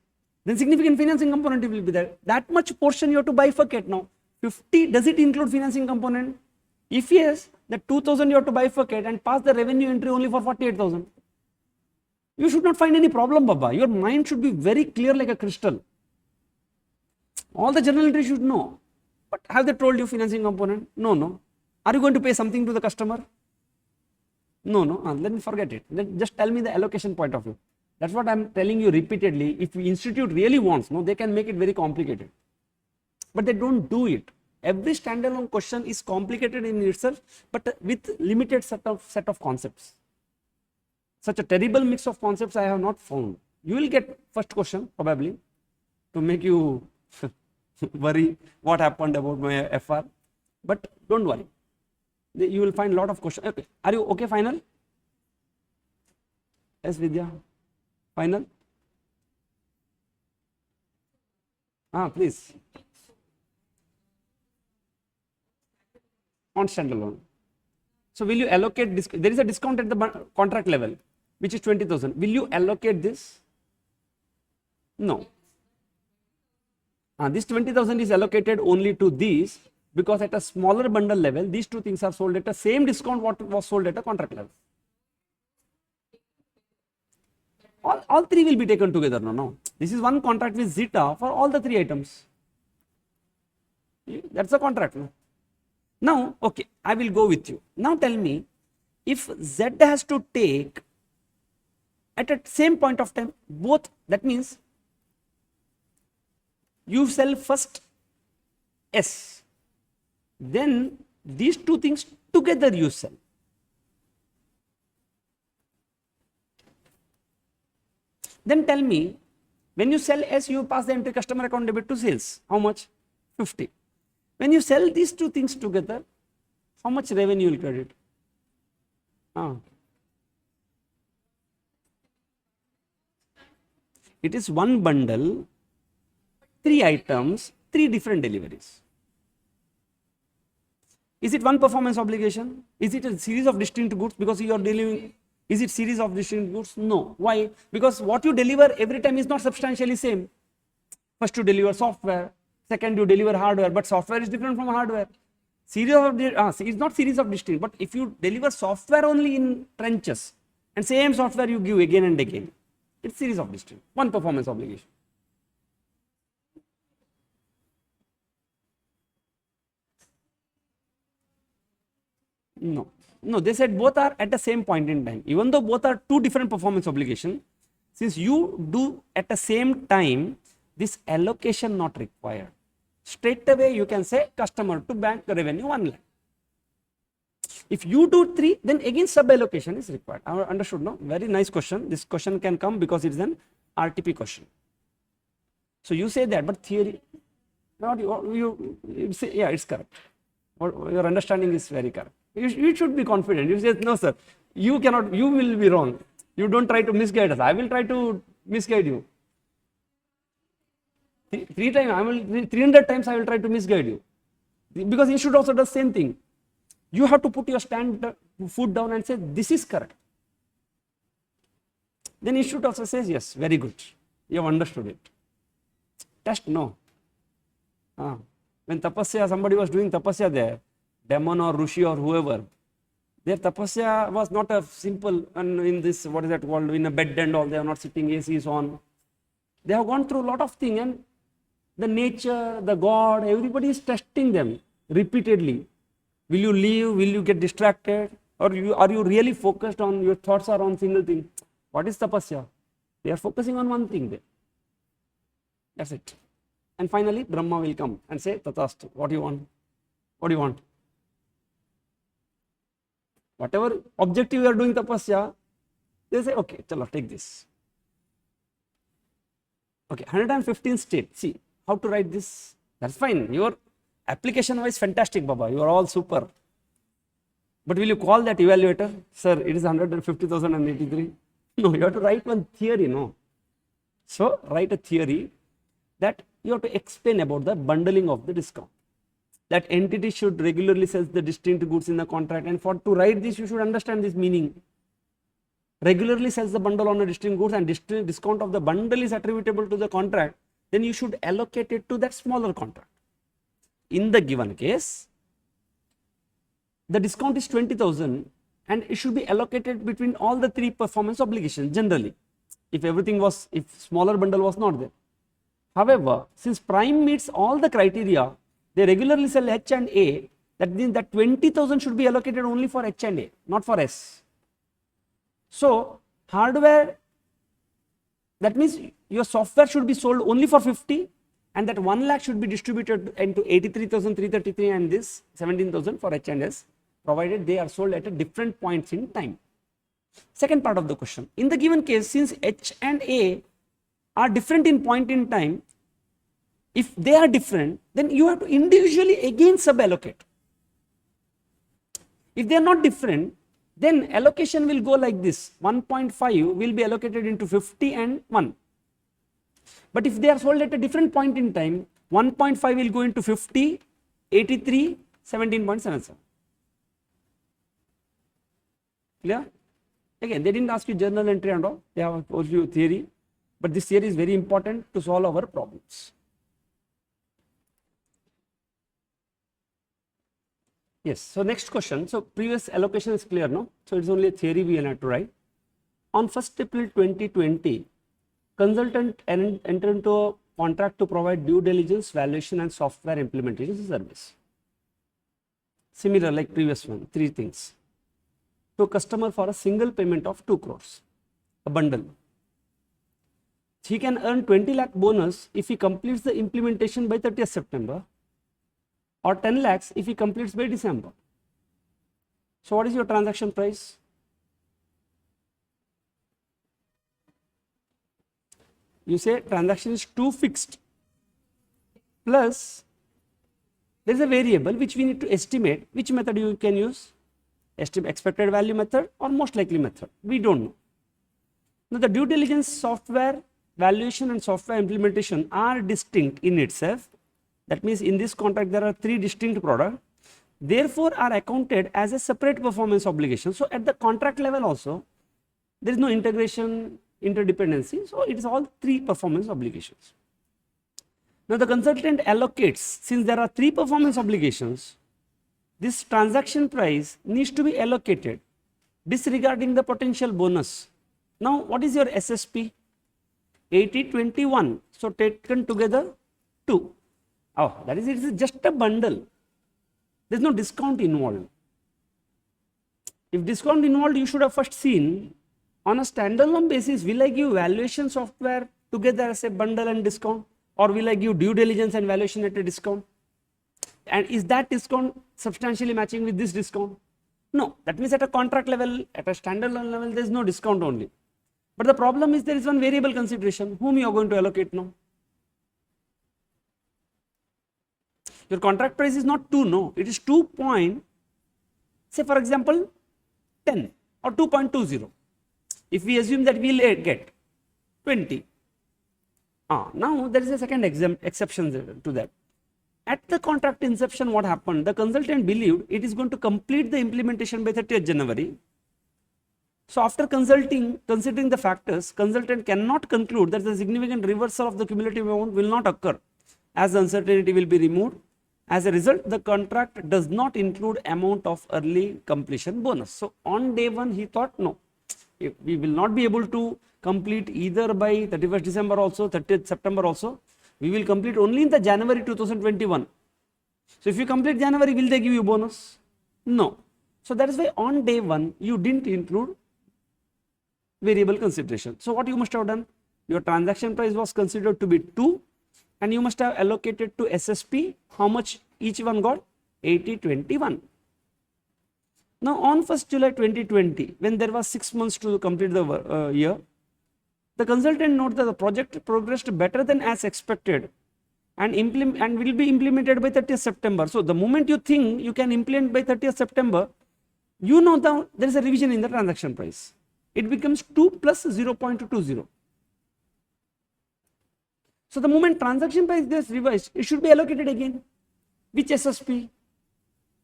[SPEAKER 1] Then significant financing component will be there. That much portion you have to bifurcate now. 50, does it include financing component? If yes, the 2,000 you have to bifurcate and pass the revenue entry only for 48,000. You should not find any problem, Baba. Your mind should be very clear like a crystal. All the journal entry should know. But have they told you financing component? No, no. Are you going to pay something to the customer? No, no. Then forget it. Then just tell me the allocation point of view. That's what I'm telling you repeatedly. If the institute really wants, no, they can make it very complicated. But they don't do it. Every standalone question is complicated in itself, but with limited set of concepts. Such a terrible mix of concepts I have not found. You will get first question probably to make you worry what happened about my FR, but don't worry. You will find a lot of questions. Okay. Are you okay? Final? Yes, Vidya. Final? Please. On standalone. So will you allocate this? There is a discount at the contract level, which is 20,000. Will you allocate this? No. This 20,000 is allocated only to these because at a smaller bundle level, these two things are sold at the same discount what was sold at a contract level. All three will be taken together. No. This is one contract with Zeta for all the 3 items. That's a contract. No? Now, okay, I will go with you. Now tell me, if Z has to take at a same point of time, both, that means you sell first S, then these two things together you sell. Then tell me, when you sell S, you pass the entry customer account debit to sales. How much? 50. When you sell these two things together, how much revenue will credit? It is one bundle, 3 items, 3 different deliveries. Is it one performance obligation? Is it a series of distinct goods because you are delivering? Is it series of distinct goods? No. Why? Because what you deliver every time is not substantially same. First you deliver software, second you deliver hardware, but software is different from hardware. Series of it's not series of distinct, but if you deliver software only in trenches and same software you give again and again, it's series of distinct, one performance obligation. No, they said both are at the same point in time. Even though both are 2 different performance obligation, since you do at the same time, this allocation not required. Straight away you can say customer to bank revenue 1 lakh. If you do 3, then again sub allocation is required. Understood? No? Very nice question. This question can come because it is an RTP question. So you say that, but theory, not you say, yeah, it's correct. Your understanding is very correct. You should be confident. You say, no, sir, you cannot, you will be wrong. You don't try to misguide us. I will try to misguide you. Three times, 300 times I will try to misguide you. Because institute also does same thing. You have to put your foot down and say, this is correct. Then institute also says, yes, very good. You have understood it. Test, no. When tapasya, somebody was doing tapasya there, demon or Rishi or whoever, their tapasya was not a simple, and in this, what is that called, in a bed and all, they are not sitting, AC is on. They have gone through a lot of things, and the nature, the God, everybody is testing them repeatedly. Will you leave? Will you get distracted? Or are you really focused on, your thoughts are on single thing? What is tapasya? They are focusing on one thing there. That's it. And finally, Brahma will come and say, Tatastu, what do you want? What do you want? Whatever objective you are doing tapasya, they say, okay, chalo, take this. Okay, 115 state. See, how to write this? That's fine. Your application wise, fantastic, Baba. You are all super. But will you call that evaluator? Sir, it is 150,083. No, you have to write one theory, no. So, write a theory that you have to explain about the bundling of the discount. That entity should regularly sell the distinct goods in the contract, and to write this, you should understand this meaning. Regularly sells the bundle on a distinct goods and discount of the bundle is attributable to the contract, then you should allocate it to that smaller contract. In the given case, the discount is 20,000 and it should be allocated between all the three performance obligations generally, if smaller bundle was not there. However, since prime meets all the criteria, they regularly sell H and A, that means that 20,000 should be allocated only for H and A, not for S. So, hardware, that means your software should be sold only for 50, and that 1 lakh should be distributed into 83,333 and this 17,000 for H and S, provided they are sold at a different points in time. Second part of the question, in the given case, since H and A are different in point in time, if they are different, then you have to individually again sub-allocate. If they are not different, then allocation will go like this, 1.5 will be allocated into 50 and 1. But if they are sold at a different point in time, 1.5 will go into 50, 83, 17.77. Clear? Again, they didn't ask you journal entry and all, they have told you theory, but this theory is very important to solve our problems. Yes, so next question. So previous allocation is clear, no? So it's only a theory we have to write. On 1st April 2020, consultant entered into a contract to provide due diligence, valuation and software implementation service. Similar like previous one, three things. To a customer for a single payment of 2 crores, a bundle. He can earn 20 lakh bonus if he completes the implementation by 30th September. Or 10 lakhs if he completes by December. So what is your transaction price? You say transaction is 2 fixed plus there is a variable which we need to estimate. Which method you can use? Expected value method or most likely method? We don't know. Now the due diligence, software valuation and software implementation are distinct in itself. That means in this contract there are 3 distinct products, therefore are accounted as a separate performance obligation. So at the contract level also, there is no integration, interdependency. So it is all 3 performance obligations. Now the consultant allocates, since there are 3 performance obligations, this transaction price needs to be allocated disregarding the potential bonus. Now what is your SSP? 80, 21. So taken together 2. Oh, that is, it is just a bundle. There is no discount involved. If discount involved, you should have first seen on a standalone basis, will I give valuation software together as a bundle and discount, or will I give due diligence and valuation at a discount? And is that discount substantially matching with this discount? No, that means at a contract level, at a standalone level, there is no discount only. But the problem is there is one variable consideration. Whom you are going to allocate now? Your contract price is not 2, no. It is 2 point, say for example, 10 or 2.20. If we assume that we will get 20. Now there is a second exception to that. At the contract inception, what happened? The consultant believed it is going to complete the implementation by 30th January. So after considering the factors, consultant cannot conclude that the significant reversal of the cumulative amount will not occur, as the uncertainty will be removed. As a result, the contract does not include amount of early completion bonus. So on day one, he thought, no, we will not be able to complete either by 31st December also, 30th September also. We will complete only in the January 2021. So if you complete January, will they give you bonus? No. So that is why on day one, you didn't include variable consideration. So what you must have done? Your transaction price was considered to be 2, and you must have allocated to SSP. How much each one got? 80-21. Now on 1st July 2020, when there was 6 months to complete the year, the consultant noted that the project progressed better than as expected and will be implemented by 30th September. So the moment you think you can implement by 30th September, you know that there is a revision in the transaction price. It becomes 2 plus 0.20. So the moment transaction price gets revised, it should be allocated again. Which SSP?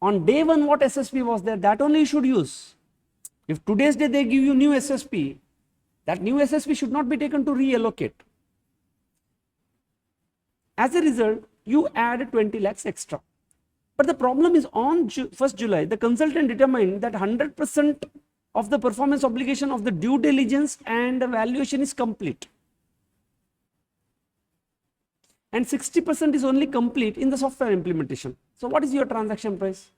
[SPEAKER 1] On day one, what SSP was there? That only you should use. If today's day they give you new SSP, that new SSP should not be taken to reallocate. As a result, you add 20 lakhs extra. But the problem is on 1st July, the consultant determined that 100% of the performance obligation of the due diligence and valuation is complete. And 60% is only complete in the software implementation. So what is your transaction price?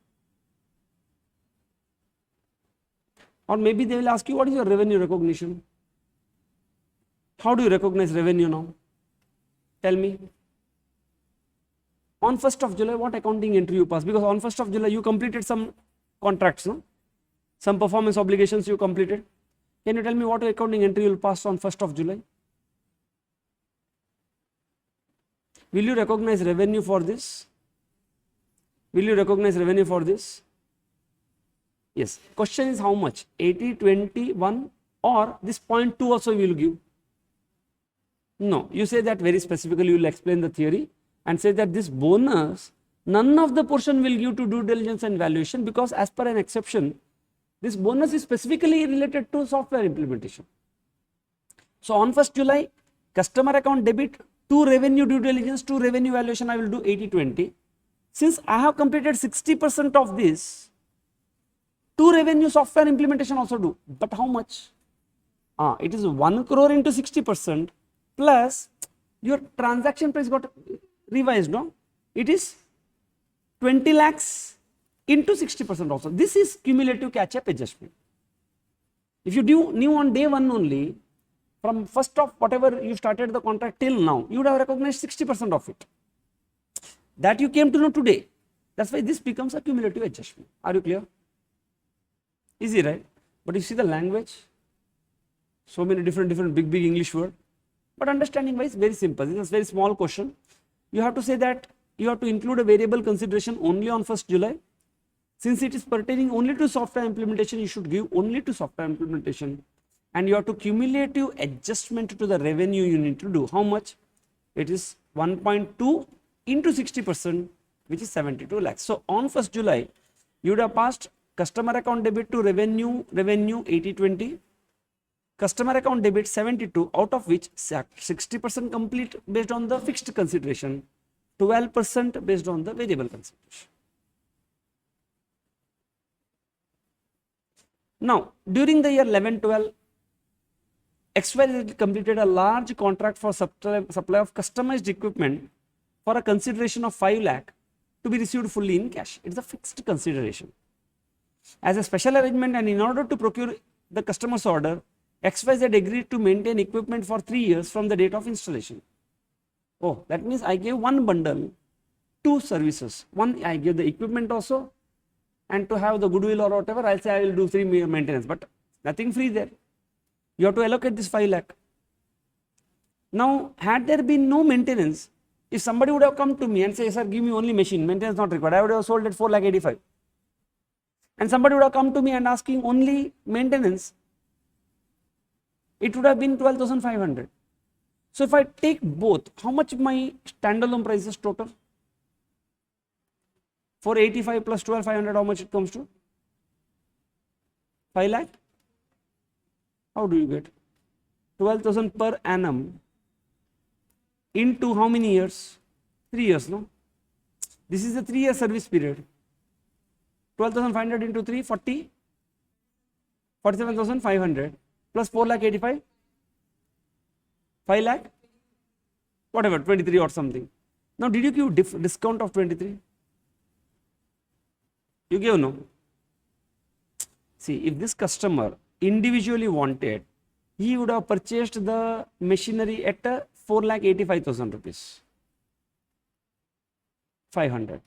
[SPEAKER 1] Or maybe they will ask you, what is your revenue recognition? How do you recognize revenue now? Tell me. On 1st of July, what accounting entry you pass? Because on 1st of July, you completed some contracts, no? Some performance obligations you completed. Can you tell me what accounting entry you will pass on 1st of July? Will you recognize revenue for this? Will you recognize revenue for this? Yes. Question is how much? 80, 21 or this 0.2 also you will give? No. You say that very specifically, you will explain the theory and say that this bonus, none of the portion will give to due diligence and valuation, because as per an exception, this bonus is specifically related to software implementation. So on 1st July, customer account debit, to revenue due diligence, to revenue valuation, I will do 80-20. Since I have completed 60% of this, to revenue software implementation also do. But how much? It is 1 crore into 60% plus your transaction price got revised, no? It is 20 lakhs into 60% also. This is cumulative catch-up adjustment. If you do new on day one only, from 1st of whatever you started the contract till now, you would have recognized 60% of it. That you came to know today. That's why this becomes a cumulative adjustment. Are you clear? Easy, right? But you see the language, so many different big English word. But understanding wise, very simple. This is a very small question. You have to say that you have to include a variable consideration only on 1st July. Since it is pertaining only to software implementation, you should give only to software implementation. And you have to cumulative adjustment to the revenue you need to do. How much? It is 1.2 into 60%, which is 72 lakhs. So on 1st July, you would have passed customer account debit to revenue 80-20, customer account debit 72, out of which 60% complete based on the fixed consideration, 12% based on the variable consideration. Now, during the year 11-12, XYZ completed a large contract for supply of customized equipment for a consideration of 5 lakh to be received fully in cash. It is a fixed consideration. As a special arrangement and in order to procure the customer's order, XYZ agreed to maintain equipment for 3 years from the date of installation. Oh, that means I gave one bundle, 2 services. One, I gave the equipment also, and to have the goodwill or whatever, I'll say I will do 3 maintenance, but nothing free there. You have to allocate this 5 lakh. Now, had there been no maintenance, if somebody would have come to me and say, sir, give me only machine, maintenance not required, I would have sold at 4 lakh 85. And somebody would have come to me and asking only maintenance, it would have been 12,500. So if I take both, how much my standalone price is total? 485 plus 12,500, how much it comes to? 5 lakh? How do you get? 12,000 per annum into how many years? 3 years, no? This is a 3-year service period. 12,500 into 3, 40, 47,500 plus 4 lakh 85, 5 lakh, whatever, 23 or something. Now, did you give discount of 23? You gave no? See, if this customer individually wanted, he would have purchased the machinery at 4,85,000 rupees, 500.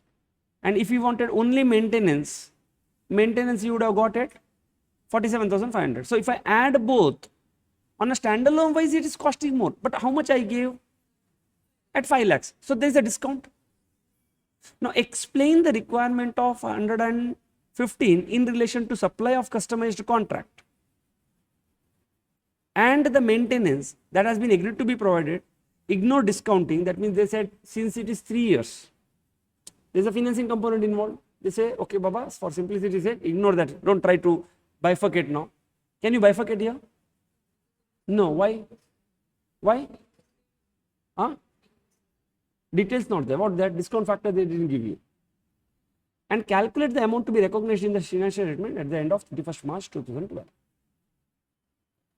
[SPEAKER 1] And if he wanted only maintenance he would have got at 47,500. So if I add both, on a standalone wise, it is costing more. But how much I gave? At 5 lakhs. So there is a discount. Now explain the requirement of 115 in relation to supply of customized contract and the maintenance that has been agreed to be provided. Ignore discounting. That means they said since it is 3 years, there is a financing component involved. They say, okay, Baba, for simplicity sake, ignore that. Don't try to bifurcate now. Can you bifurcate here? No. Why? Why? Huh? Details not there. What that discount factor they didn't give you. And calculate the amount to be recognized in the financial statement at the end of 31st March 2012.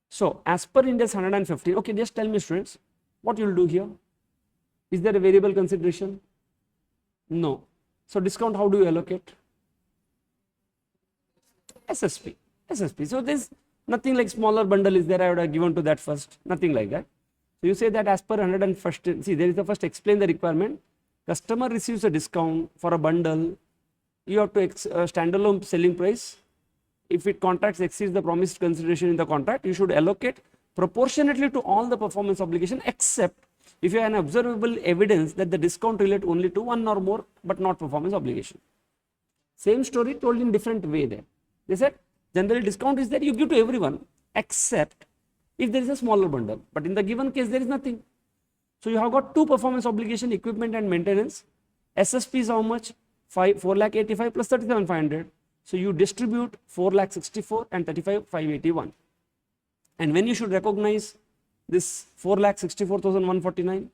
[SPEAKER 1] So, as per India's 115, okay, just tell me, students, what you will do here? Is there a variable consideration? No. So, discount, how do you allocate? SSP. SSP. So, there is nothing like smaller bundle is there, I would have given to that first, nothing like that. So, you say that as per 115, see, there is the first explain the requirement. Customer receives a discount for a bundle. You have to standalone selling price. If it contracts exceeds the promised consideration in the contract, you should allocate proportionately to all the performance obligation, except if you have an observable evidence that the discount relate only to one or more but not performance obligation. Same story told in different way there. They said generally discount is there, you give to everyone except if there is a smaller bundle, but in the given case there is nothing. So you have got two performance obligation, equipment and maintenance. SSP is how much? 4,85,000 plus 37,500. So you distribute 4,64,000 and 35,581. And when you should recognize this 4,64,149?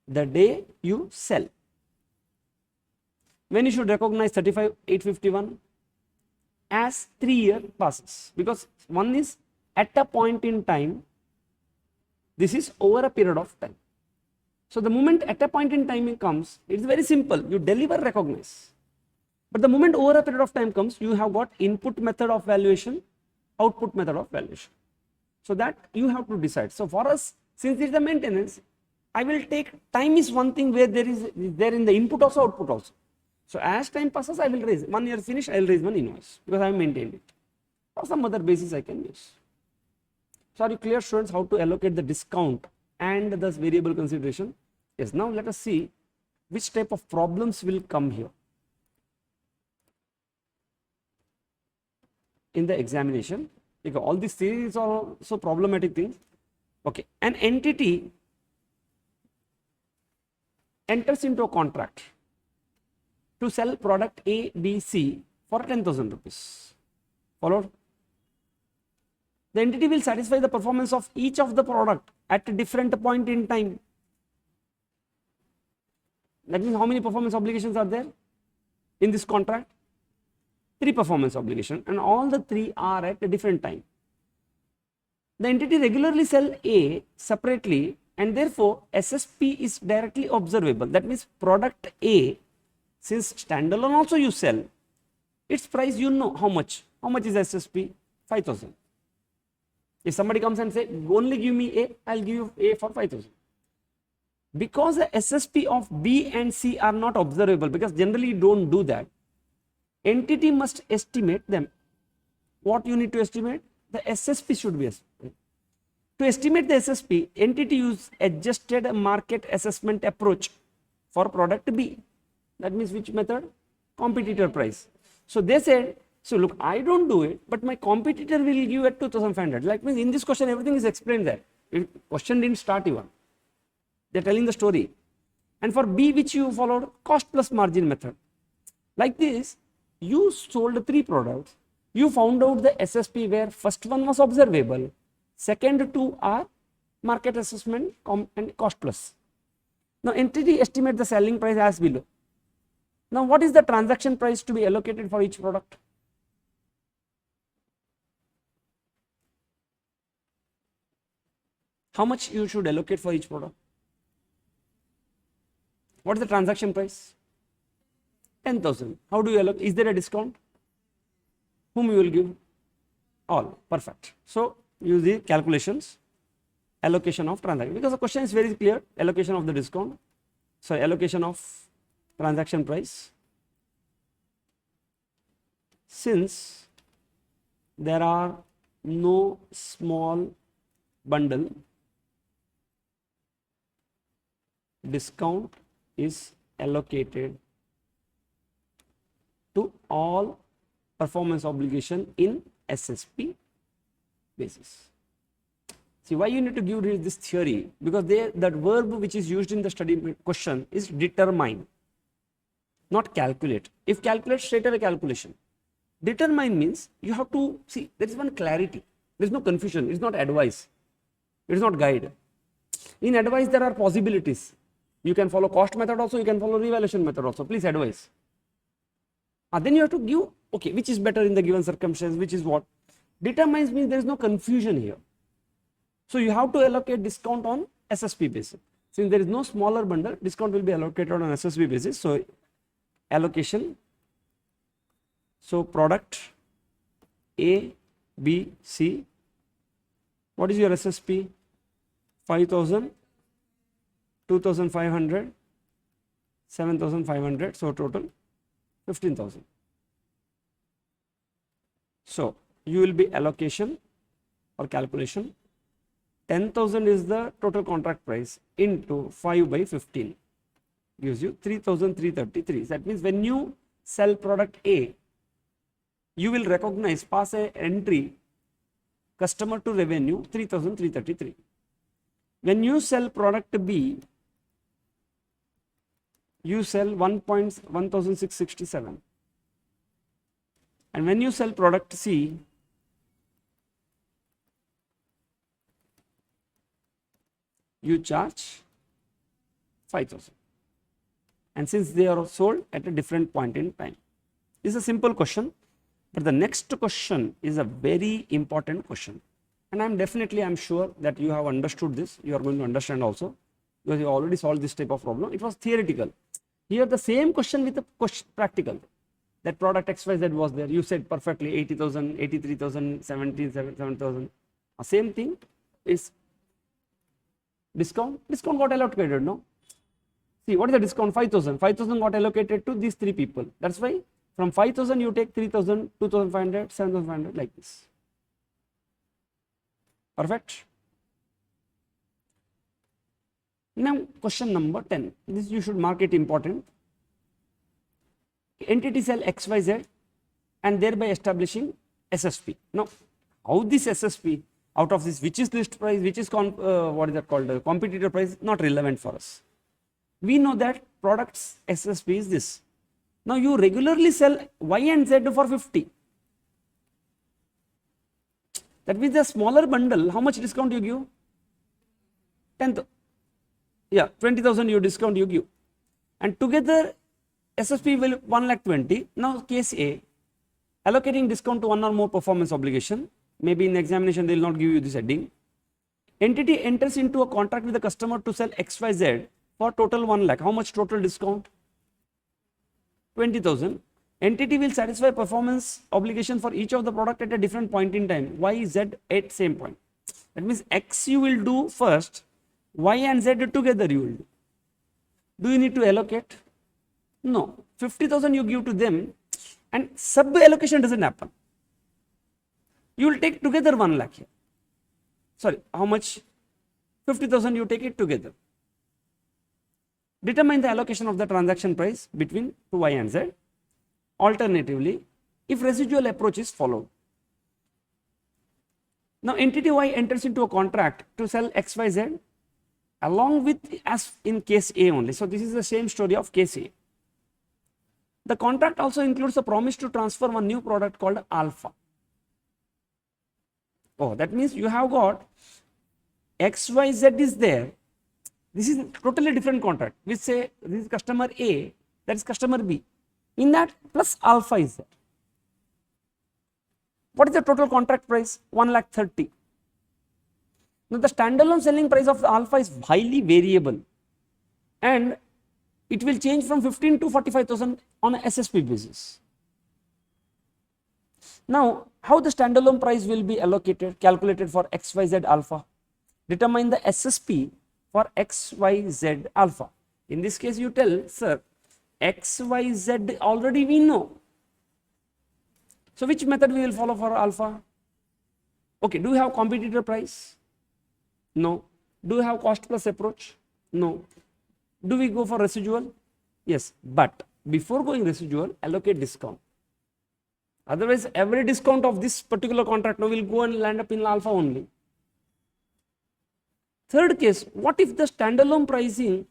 [SPEAKER 1] The day you sell. When you should recognize 35,851? As 3 years passes. Because one is at a point in time, this is over a period of time. So the moment at a point in time it comes, it is very simple. You deliver, recognize. But the moment over a period of time comes, you have got input method of valuation, output method of valuation. So that you have to decide. So for us, since it is a maintenance, I will take time is one thing where there is there in the input also, output also. So as time passes, I will raise 1 year finish, I will raise one invoice because I have maintained it. Or some other basis I can use. So are you clear, students, how to allocate the discount and the variable consideration? Yes. Now let us see which type of problems will come here in the examination. Because all these theories are also problematic things. Okay, an entity enters into a contract to sell product A, B, C for 10,000 rupees. Followed? The entity will satisfy the performance of each of the product at a different point in time. That means how many performance obligations are there in this contract? 3 performance obligations, and all the 3 are at a different time. The entity regularly sell A separately, and therefore SSP is directly observable. That means product A, since standalone also you sell, its price you know how much. How much is SSP? 5,000. If somebody comes and say only give me A, I'll give you A for 5,000. Because the SSP of B and C are not observable, because generally you don't do that, entity must estimate them. What you need to estimate? The SSP should be to estimate the SSP, entity use adjusted market assessment approach for product B. That means which method? Competitor price. So they said, so look, I don't do it, but my competitor will give at 2,500. Like means in this question, everything is explained there. Question didn't start even. They're telling the story. And for B, which you followed, cost plus margin method. Like this, you sold 3 products. You found out the SSP where first one was observable. Second 2 are market assessment and cost plus. Now entity estimate the selling price as below. Now what is the transaction price to be allocated for each product? How much you should allocate for each product? What is the transaction price? 10,000. How do you allocate? Is there a discount? Whom you will give? All. Perfect. So use the calculations, allocation of transaction, because the question is very clear. Allocation of the discount, so allocation of transaction price. Since there are no small bundle, discount is allocated to all performance obligation in SSP basis. See why you need to give this theory, because that verb which is used in the study question is determine, not calculate. If calculate, straight away calculation. Determine means you have to see there is one clarity, there is no confusion, it is not advice, it is not guide. In advice there are possibilities. You can follow cost method also, you can follow revaluation method also, please advise. Then you have to give, okay, which is better in the given circumstance, which is what. Determines means there is no confusion here. So you have to allocate discount on SSP basis. Since there is no smaller bundle, discount will be allocated on SSP basis. So allocation. So product A, B, C. What is your SSP? 5,000, 2,500, 7,500. So total 15,000. So you will be allocation or calculation. 10,000 is the total contract price into 5 by 15 gives you 3,333. That means when you sell product A, you will recognize, pass a entry customer to revenue 3,333. When you sell product B, you sell 1,667. And when you sell product C, you charge 5,000. And since they are sold at a different point in time. This is a simple question, but the next question is a very important question. And I'm sure that you have understood this, you are going to understand also, because you already solved this type of problem. It was theoretical. Here the same question with the question practical. That product XYZ was there, you said perfectly 80,000, 83,000, 77,000. Same thing is discount. Discount got allocated, no? See, what is the discount? 5,000. 5,000 got allocated to these 3 people. That's why from 5,000 you take 3,000, 2,500, 7,500 like this. Perfect. Now question number 10. This you should mark it important. Entity sell XYZ and thereby establishing SSP. Now, how this SSP, out of this, which is list price, which is what is that called, competitor price, not relevant for us. We know that products SSP is this. Now you regularly sell Y and Z for 50. That means the smaller bundle, how much discount you give? 10,000. Yeah, 20,000 you discount you give. And together SSP will 1,20,000. Now case A, allocating discount to one or more performance obligation. Maybe in the examination they will not give you this heading. Entity enters into a contract with the customer to sell XYZ for total 1,00,000. How much total discount? 20,000. Entity will satisfy performance obligation for each of the product at a different point in time. Y, Z at same point. That means X you will do first, Y and Z together you will do. Do you need to allocate? No. 50,000 you give to them and sub allocation doesn't happen. You will take together 1 lakh here. Sorry, how much? 50,000 you take it together. Determine the allocation of the transaction price between to Y and Z. Alternatively, if residual approach is followed. Now entity Y enters into a contract to sell XYZ along with, as in case A only. So this is the same story of case A. The contract also includes a promise to transfer one new product called alpha. Oh, that means you have got XYZ is there. This is a totally different contract. We say this is customer A, that is customer B. In that plus alpha is there. What is the total contract price? 1,30,000. Now the standalone selling price of the alpha is highly variable and it will change from 15 to 45,000 on a SSP basis. Now, how the standalone price will be allocated, calculated for XYZ alpha? Determine the SSP for XYZ alpha. In this case, you tell, sir, XYZ already we know. So, which method we will follow for alpha? Okay, do you have competitor price? No. Do you have cost plus approach? No. Do we go for residual? Yes, but before going residual, allocate discount. Otherwise, every discount of this particular contract now will go and land up in alpha only. Third case, what if the standalone pricing,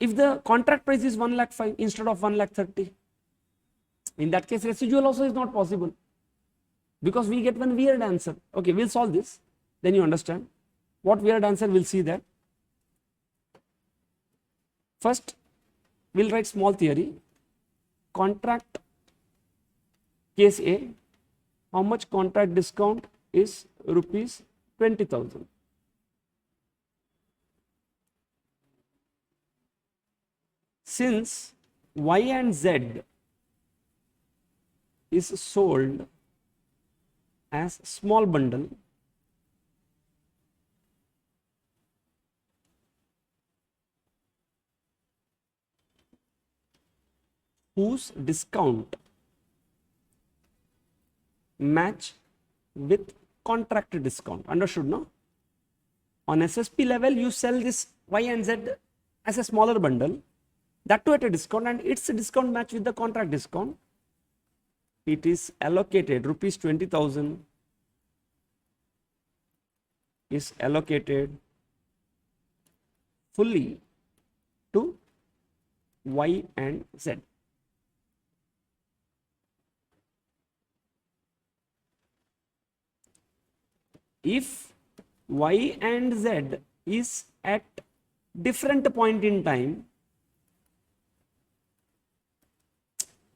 [SPEAKER 1] if the contract price is 1,05,000 instead of 1,30,000? In that case, residual also is not possible because we get one weird answer. Okay, we'll solve this, then you understand. What weird answer we'll see that. First, we'll write small theory. Contract case A, how much contract discount is rupees 20,000. Since Y and Z is sold as small bundle, whose discount match with contract discount. Understood, no? On SSP level, you sell this Y and Z as a smaller bundle, that too at a discount, and its discount match with the contract discount. It is allocated rupees 20,000 is allocated fully to Y and Z. If Y and Z is at different point in time,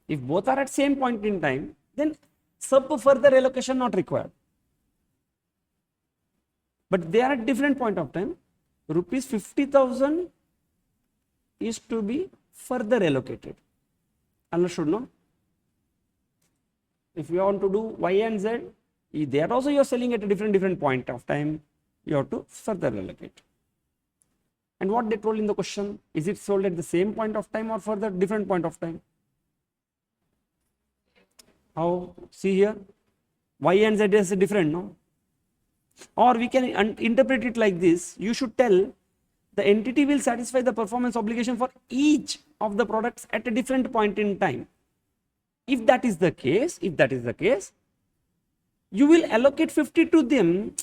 [SPEAKER 1] if both are at same point in time, then sub further allocation not required. But they are at different point of time, rupees 50,000 is to be further allocated. Understood, no? If you want to do Y and Z, there also you are selling at a different point of time, you have to further allocate. And what they told in the question, is it sold at the same point of time or further different point of time? How? See here, Y and Z is different, no? Or we can interpret it like this. You should tell the entity will satisfy the performance obligation for each of the products at a different point in time. If that is the case, you will allocate 50 to them,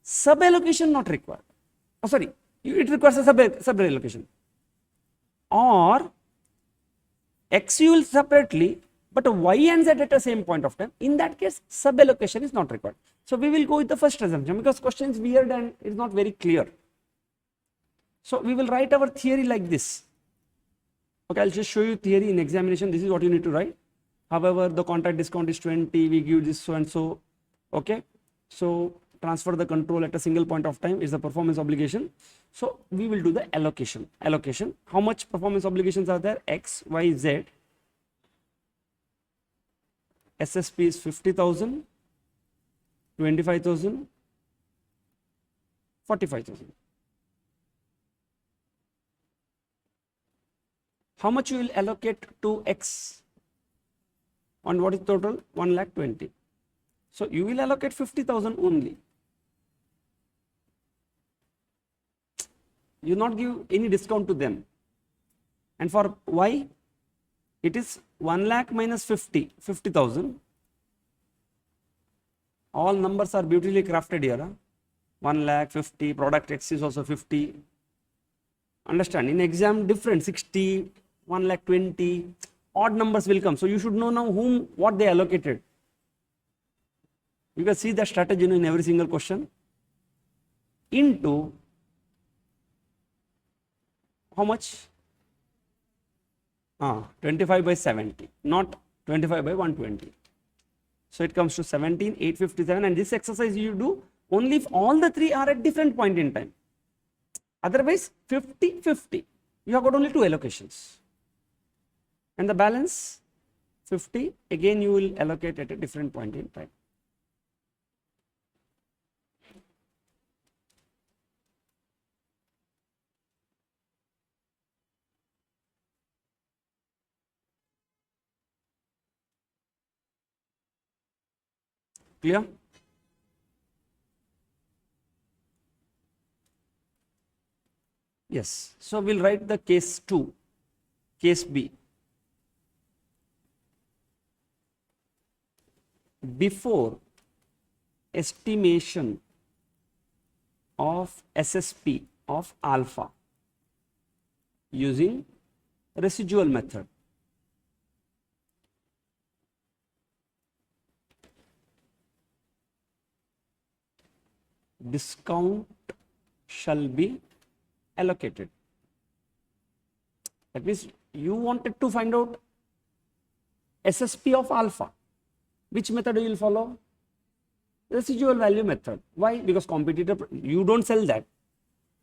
[SPEAKER 1] sub allocation not required. Oh, sorry, it requires a sub allocation. Or X you will separately, but Y and Z at the same point of time. In that case, sub allocation is not required. So we will go with the first assumption because question is weird and it is not very clear. So we will write our theory like this. Okay, I'll just show you theory in examination. This is what you need to write. However, the contract discount is 20, we give this so and so. Okay, so transfer the control at a single point of time is the performance obligation. So we will do the allocation. How much performance obligations are there? X, Y, Z. SSP is 50,000, 25,000, 45,000. How much you will allocate to X? On what is total? 1,20,000. So you will allocate 50,000 only. You not give any discount to them. And for Y, it is 1 lakh minus 50,000. All numbers are beautifully crafted here. 1 lakh, 50, product X is also 50. Understand? In exam, different 60, 1 lakh 20, odd numbers will come. So you should know now what they allocated. You can see the strategy in every single question. Into how much? 25 by 70, not 25 by 120. So it comes to 17,857, and this exercise you do only if all the three are at different point in time. Otherwise 50-50. You have got only two allocations. And the balance 50, again you will allocate at a different point in time. Clear? Yes. So we'll write the case 2, case B. Before estimation of SSP of alpha using residual method, discount shall be allocated. That means you wanted to find out SSP of alpha. Which method you will follow? Residual value method. Why? Because competitor, you don't sell that.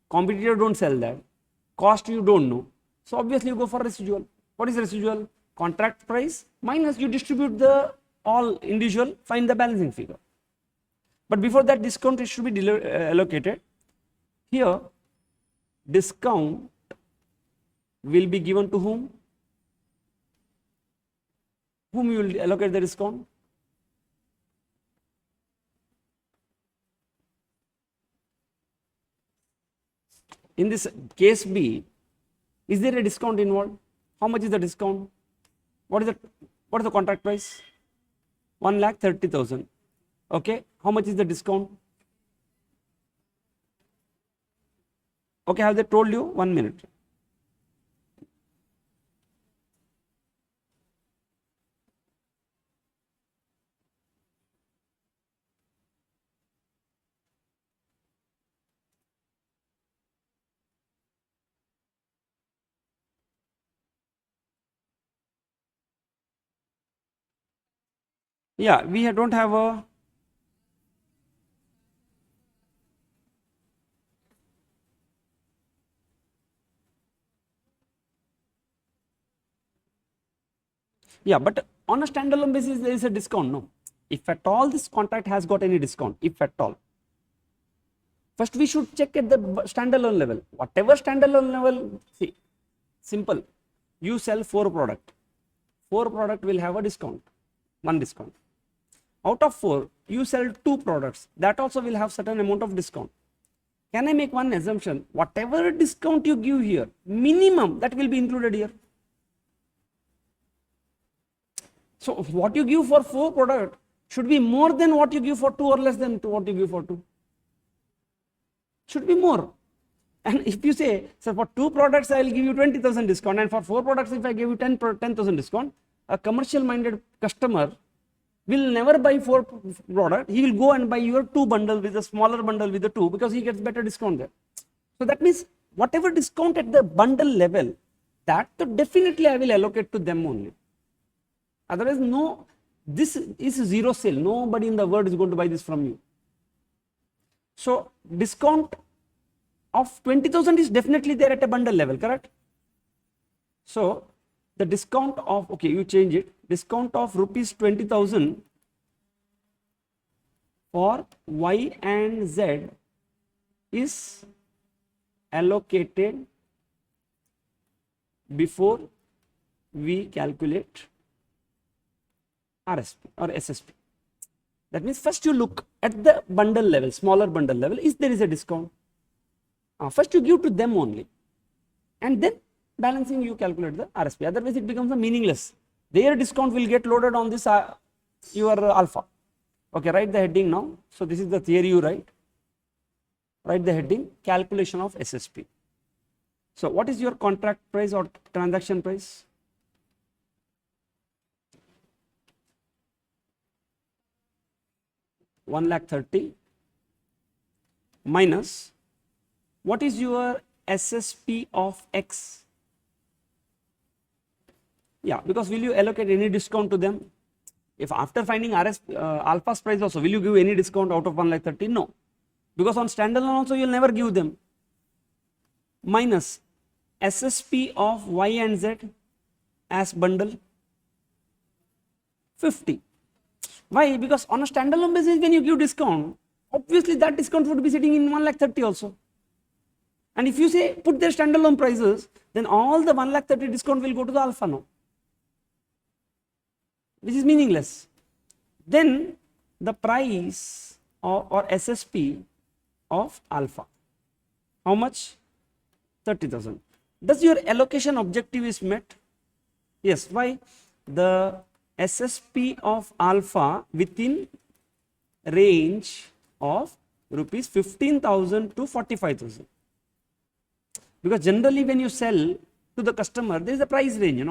[SPEAKER 1] Competitor don't sell that. Cost you don't know. So obviously you go for residual. What is residual? Contract price minus you distribute the all individual, find the balancing figure. But before that, discount should be allocated. Here, discount will be given to whom? Whom you will allocate the discount? In this case B, is there a discount involved? How much is the discount? What is the contract price? 1,30,000. Okay, how much is the discount? Okay, have they told you? 1 minute. Yeah, we don't have a but on a standalone basis, there is a discount, no? If at all this contract has got any discount, if at all. First, we should check at the standalone level. Whatever standalone level, see, simple. You sell 4 products. 4 products will have a discount, 1 discount. Out of 4, you sell 2 products. That also will have certain amount of discount. Can I make one assumption? Whatever discount you give here, minimum that will be included here. So what you give for 4 products should be more than what you give for 2 or less than what you give for 2. Should be more. And if you say, so for 2 products I will give you 20,000 discount, and for 4 products if I give you 10,000 discount, a commercial minded customer will never buy 4 products. He will go and buy your 2 bundle with a smaller bundle with the 2, because he gets better discount there. So that means whatever discount at the bundle level, that definitely I will allocate to them only. Otherwise, no, this is zero sale. Nobody in the world is going to buy this from you. So discount of 20,000 is definitely there at a bundle level, correct? So the discount of, okay, you change it, discount of rupees 20,000 for Y and Z is allocated before we calculate RSP or SSP. That means first you look at the bundle level, smaller bundle level, is there is a discount. First you give to them only, and then balancing you calculate the RSP. Otherwise it becomes a meaningless. Their discount will get loaded on this your alpha. Okay, write the heading now. So this is the theory you write. Write the heading, calculation of SSP. So what is your contract price or transaction price? $1,30,000 minus what is your SSP of X? Yeah, because will you allocate any discount to them? If after finding alpha's price also, will you give any discount out of 1,30,000? No, because on standalone also you will never give them. Minus SSP of Y and Z as bundle 50. Why? Because on a standalone basis, when you give discount, obviously that discount would be sitting in 1,30,000 also. And if you say put their standalone prices, then all the 1,30,000 discount will go to the alpha now, which is meaningless. Then the price or SSP of alpha, how much? 30,000. Does your allocation objective is met? Yes. Why? The SSP of alpha within range of rupees 15,000 to 45,000. Because generally when you sell to the customer, there is a price range,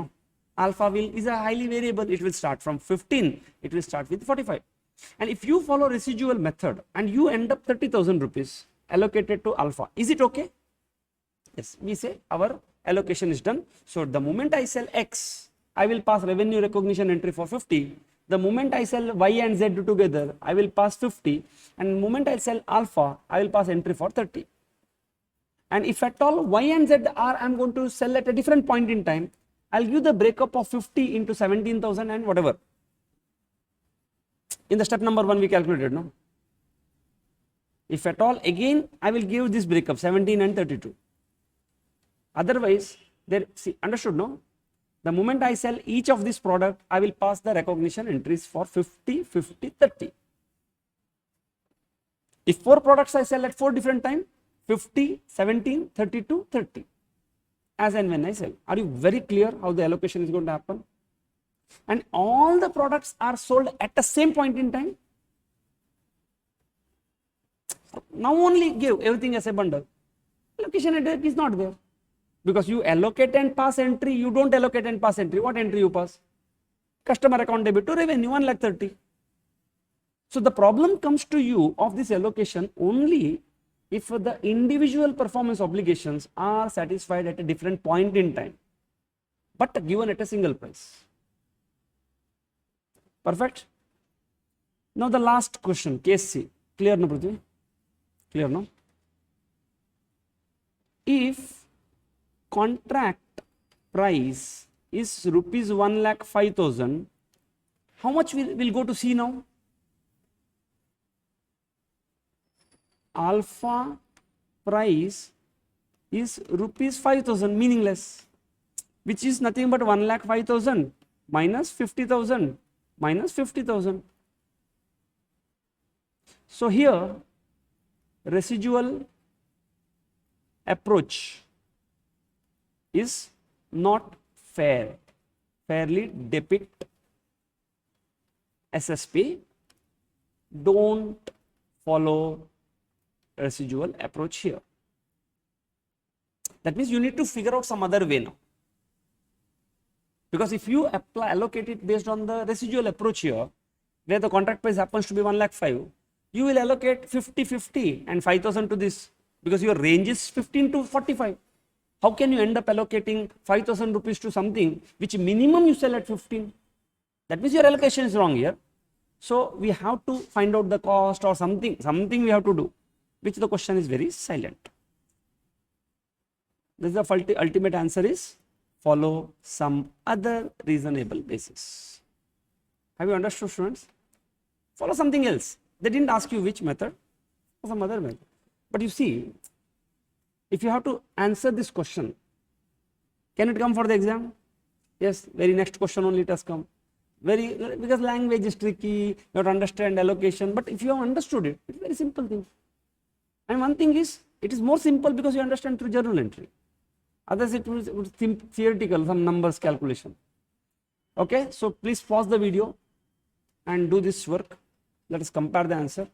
[SPEAKER 1] Alpha is a highly variable. It will start from 15, it will start with 45. And if you follow residual method and you end up 30,000 rupees allocated to alpha, is it okay? Yes, we say our allocation is done. So the moment I sell X, I will pass revenue recognition entry for 50. The moment I sell Y and Z together, I will pass 50. And the moment I sell alpha, I will pass entry for 30. And if at all Y and Z are, I am going to sell at a different point in time, I will give the breakup of 50 into 17,000 and whatever. In the step number 1 we calculated, no? If at all, again I will give this breakup 17 and 32. Otherwise, there, see, understood, no? The moment I sell each of this product, I will pass the recognition entries for 50, 50, 30. If 4 products I sell at 4 different times, 50, 17, 32, 30. As and when I sell. Are you very clear how the allocation is going to happen? And all the products are sold at the same point in time. Now only give everything as a bundle. Allocation headache is not there. Because you allocate and pass entry, you don't allocate and pass entry. What entry you pass? Customer account debit to revenue, 1,30,000. So the problem comes to you of this allocation only if the individual performance obligations are satisfied at a different point in time, but given at a single price. Perfect. Now the last question, case C. Clear, no, Prithvi? Clear, no? If contract price is rupees 1,05,000, how much will go to C now? Alpha price is rupees 5,000, meaningless, which is nothing but 1,05,000 minus 50,000 minus 50,000. So here residual approach is not fair. Fairly depict SSP. Don't follow residual approach here. That means you need to figure out some other way now. Because if you allocate it based on the residual approach here, where the contract price happens to be 1,05,000, you will allocate 50-50 and 5,000 to this, because your range is 15 to 45. How can you end up allocating 5,000 rupees to something which minimum you sell at 15? That means your allocation is wrong here. So we have to find out the cost or something we have to do, which the question is very silent. This is the ultimate answer is follow some other reasonable basis. Have you understood, students? Follow something else. They didn't ask you which method, or some other method. But you see, if you have to answer this question, can it come for the exam? Yes, very next question only it has come. Very, because language is tricky, you have to understand allocation, but if you have understood it, it's a very simple thing. And one thing is, it is more simple because you understand through journal entry. Otherwise, it was theoretical, some numbers calculation. Okay, so please pause the video and do this work. Let us compare the answer.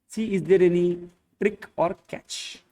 [SPEAKER 1] See, is there any trick or catch?